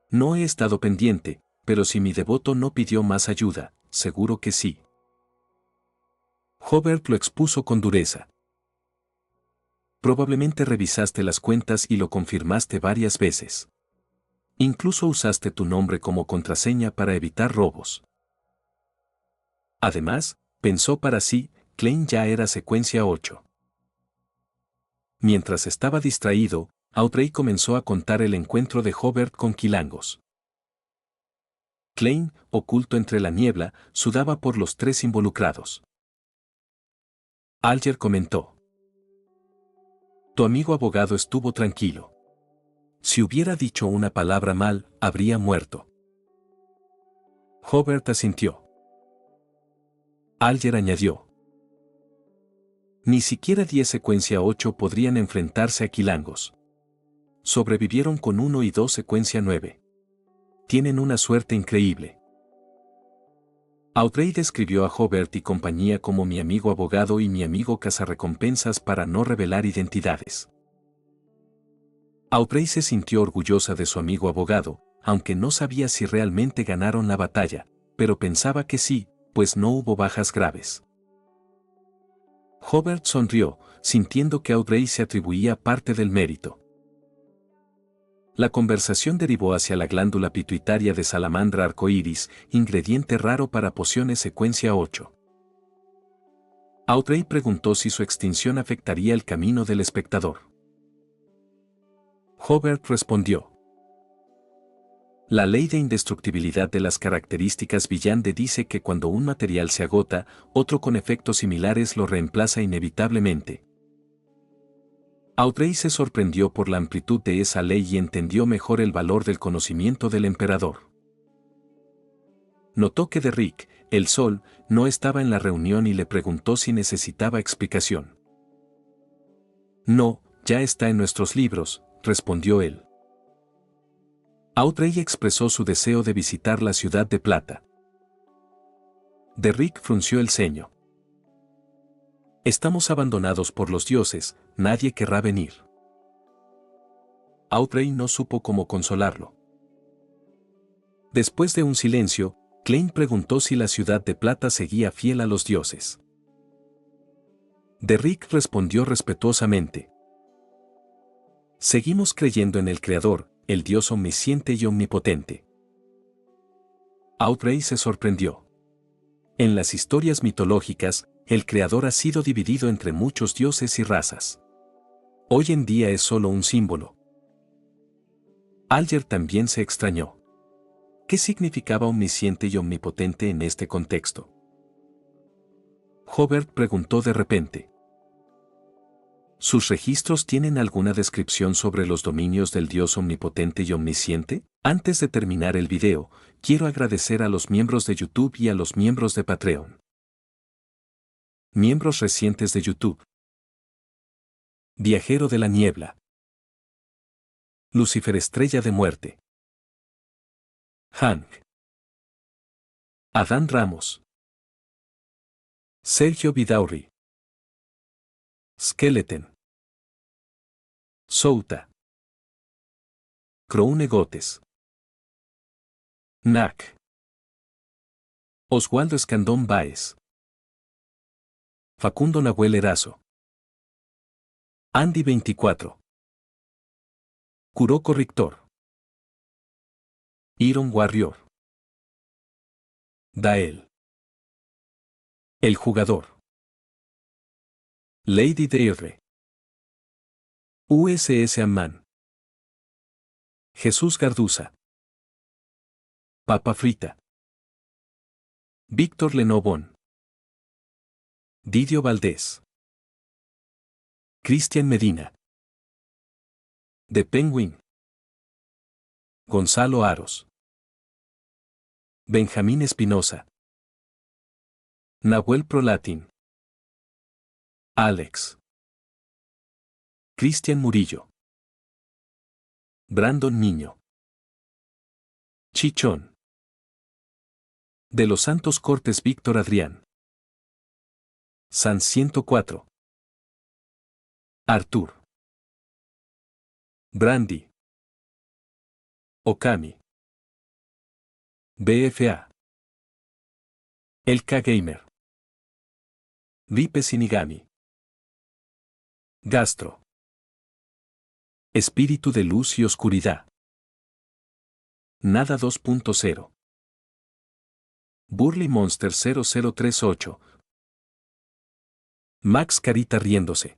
No he estado pendiente, pero si mi devoto no pidió más ayuda, seguro que sí. Hobart lo expuso con dureza. Probablemente revisaste las cuentas y lo confirmaste varias veces. Incluso usaste tu nombre como contraseña para evitar robos. Además, pensó para sí, Klein ya era secuencia 8. Mientras estaba distraído, Audrey comenzó a contar el encuentro de Hobart con Quilangos. Klein, oculto entre la niebla, sudaba por los tres involucrados. Alger comentó. Tu amigo abogado estuvo tranquilo. Si hubiera dicho una palabra mal, habría muerto. Hobart asintió. Alger añadió. Ni siquiera 10 secuencia 8 podrían enfrentarse a Quilangos. Sobrevivieron con 1 y 2 secuencia 9. Tienen una suerte increíble. Audrey describió a Hobart y compañía como mi amigo abogado y mi amigo cazarrecompensas para no revelar identidades. Audrey se sintió orgullosa de su amigo abogado, aunque no sabía si realmente ganaron la batalla, pero pensaba que sí, pues no hubo bajas graves. Hobart sonrió, sintiendo que Audrey se atribuía parte del mérito. La conversación derivó hacia la glándula pituitaria de salamandra arcoíris, ingrediente raro para pociones secuencia 8. Audrey preguntó si su extinción afectaría el camino del espectador. Hobart respondió. La ley de indestructibilidad de las características Villande dice que cuando un material se agota, otro con efectos similares lo reemplaza inevitablemente. Audrey se sorprendió por la amplitud de esa ley y entendió mejor el valor del conocimiento del emperador. Notó que Derrick, el Sol, no estaba en la reunión y le preguntó si necesitaba explicación. No, ya está en nuestros libros, respondió él. Audrey expresó su deseo de visitar la ciudad de Plata. Derrick frunció el ceño. Estamos abandonados por los dioses, nadie querrá venir. Audrey no supo cómo consolarlo. Después de un silencio, Klein preguntó si la ciudad de Plata seguía fiel a los dioses. Derrick respondió respetuosamente. Seguimos creyendo en el Creador, el Dios omnisciente y omnipotente. Audrey se sorprendió. En las historias mitológicas, el Creador ha sido dividido entre muchos dioses y razas. Hoy en día es solo un símbolo. Alger también se extrañó. ¿Qué significaba omnisciente y omnipotente en este contexto? Hobart preguntó de repente. ¿Sus registros tienen alguna descripción sobre los dominios del Dios omnipotente y omnisciente? Antes de terminar el video, quiero agradecer a los miembros de YouTube y a los miembros de Patreon. Miembros recientes de YouTube. Viajero de la niebla. Lucifer Estrella de Muerte. Hank. Adán Ramos. Sergio Vidaurri. Skeleton. Souta. Croune Gotes. Nac. Oswaldo Escandón Báez. Facundo Nahuel Erazo. Andy 24. Kuroko Rictor. Iron Warrior. Dael. El jugador. Lady DR. USS Amman. Jesús Garduza. Papa Frita. Víctor Lenovón. Didio Valdés. Cristian Medina. The Penguin. Gonzalo Aros. Benjamín Espinosa. Nahuel Prolatin. Alex. Cristian Murillo. Brandon Niño. Chichón. De los Santos Cortes Víctor Adrián. San 104. Artur. Brandy. Okami. BFA. El K-Gamer. Ripe Sinigami. Gastro. Espíritu de luz y oscuridad. Nada 2.0. Burly Monster 0038. Max Carita riéndose.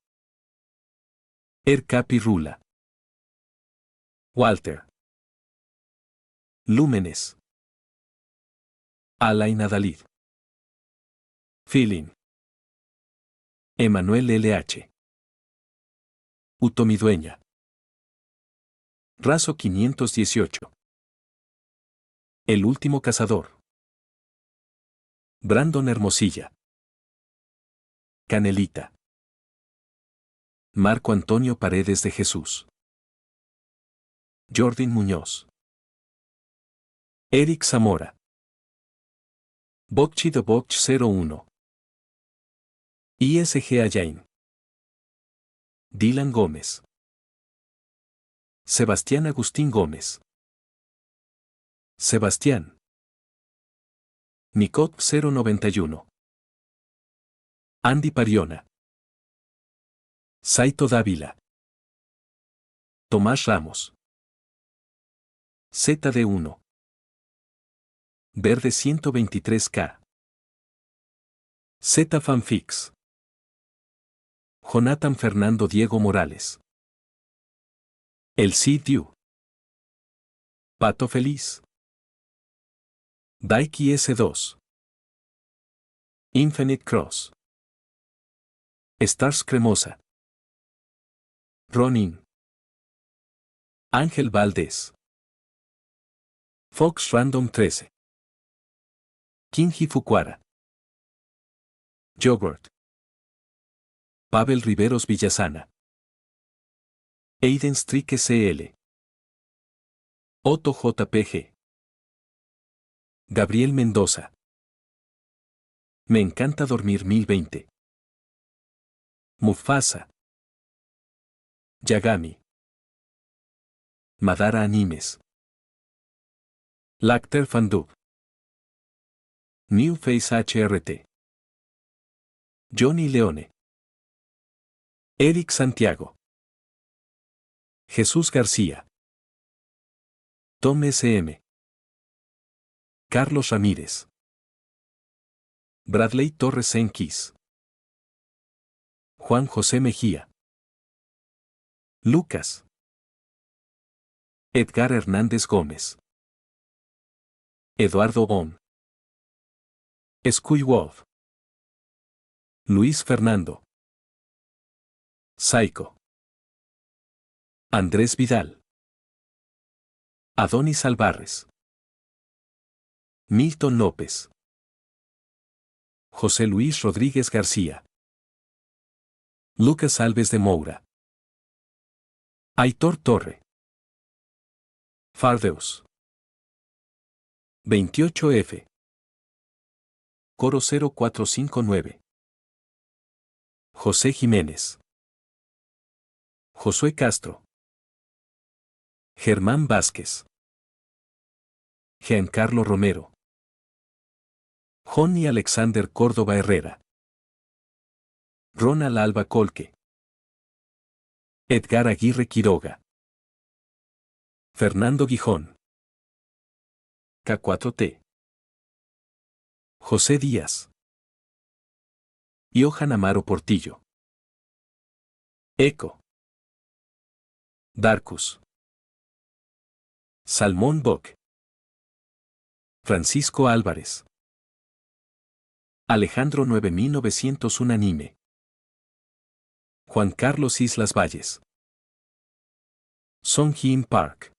Capi Rula. Walter. Lúmenes. Alain Adalid. Feeling. Emanuel LH. Utomidueña. Razo 518. El último cazador. Brandon Hermosilla. Canelita. Marco Antonio Paredes de Jesús. Jordin Muñoz. Eric Zamora. Bokchi de Bokch 01. ISG Ayain. Dylan Gómez. Sebastián Agustín Gómez. Sebastián. Nicot 091. Andy Pariona. Saito Dávila. Tomás Ramos. ZD1. Verde 123K. Z Fanfix. Jonathan Fernando Diego Morales. El Sea Dew. Pato Feliz. Daiki S2. Infinite Cross. Stars Cremosa. Ronin. Ángel Valdés. Fox Random 13. Kinji Fukuara. Yogurt. Pavel Riveros Villasana. Aiden Strick SL. Otto JPG. Gabriel Mendoza. Me encanta dormir 1020. Mufasa. Yagami. Madara Animes. Lacter Fandub. New Face HRT. Johnny Leone. Eric Santiago. Jesús García. Tom SM. Carlos Ramírez. Bradley Torres Enquis. Juan José Mejía. Lucas. Edgar Hernández Gómez. Eduardo On. Skuy Wolf. Luis Fernando. Saico. Andrés Vidal. Adonis Alvarez. Milton López. José Luis Rodríguez García. Lucas Alves de Moura. Aitor Torre. Fardeus. 28F. Coro 0459. José Jiménez. Josué Castro. Germán Vázquez. Giancarlo Romero. Johnny Alexander Córdoba Herrera. Ronald Alba Colque. Edgar Aguirre Quiroga. Fernando Gijón. K4T. José Díaz. Johan Amaro Portillo. Eco. Darkus. Salmón Bock. Francisco Álvarez. Alejandro 9901 Anime. Juan Carlos Islas Valles. Song Hyun Park.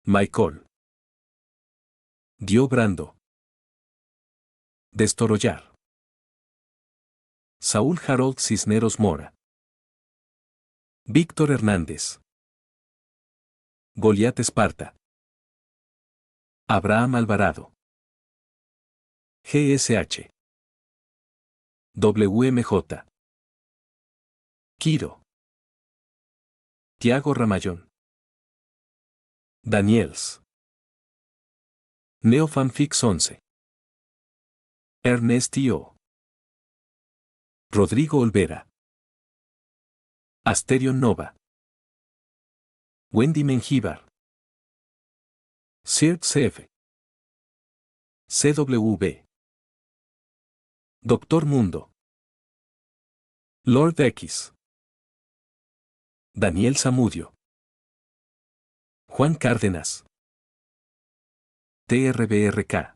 Michael. Dio Brando. Destorollar. Saúl Harold Cisneros Mora. Víctor Hernández. Goliat Esparta. Abraham Alvarado. GSH. WMJ. Quiro. Tiago Ramayón. Daniels. Neofanfix 11. Ernest Tio. Rodrigo Olvera. Asterion Nova. Wendy Mengíbar. Sirt CF. CW. Doctor Mundo. Lord X. Daniel Zamudio. Juan Cárdenas. TRBRK.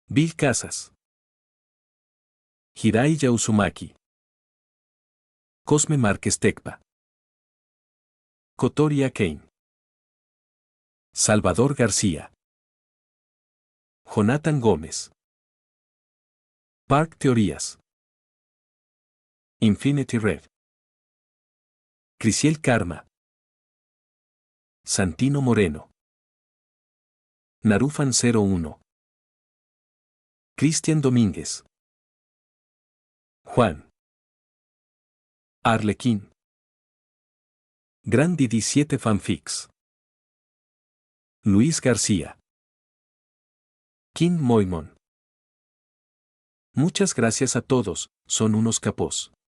Bill Casas. Hirai Yausumaki. Cosme Márquez Tecpa. Cotoria Kane. Salvador García. Jonathan Gómez. Park Teorías. Infinity Red. Crisiel Karma. Santino Moreno. Narufan 01. Cristian Domínguez. Juan. Arlequín. Grandi 17 Fanfics. Luis García. Kim Moimon. Muchas gracias a todos, son unos capos.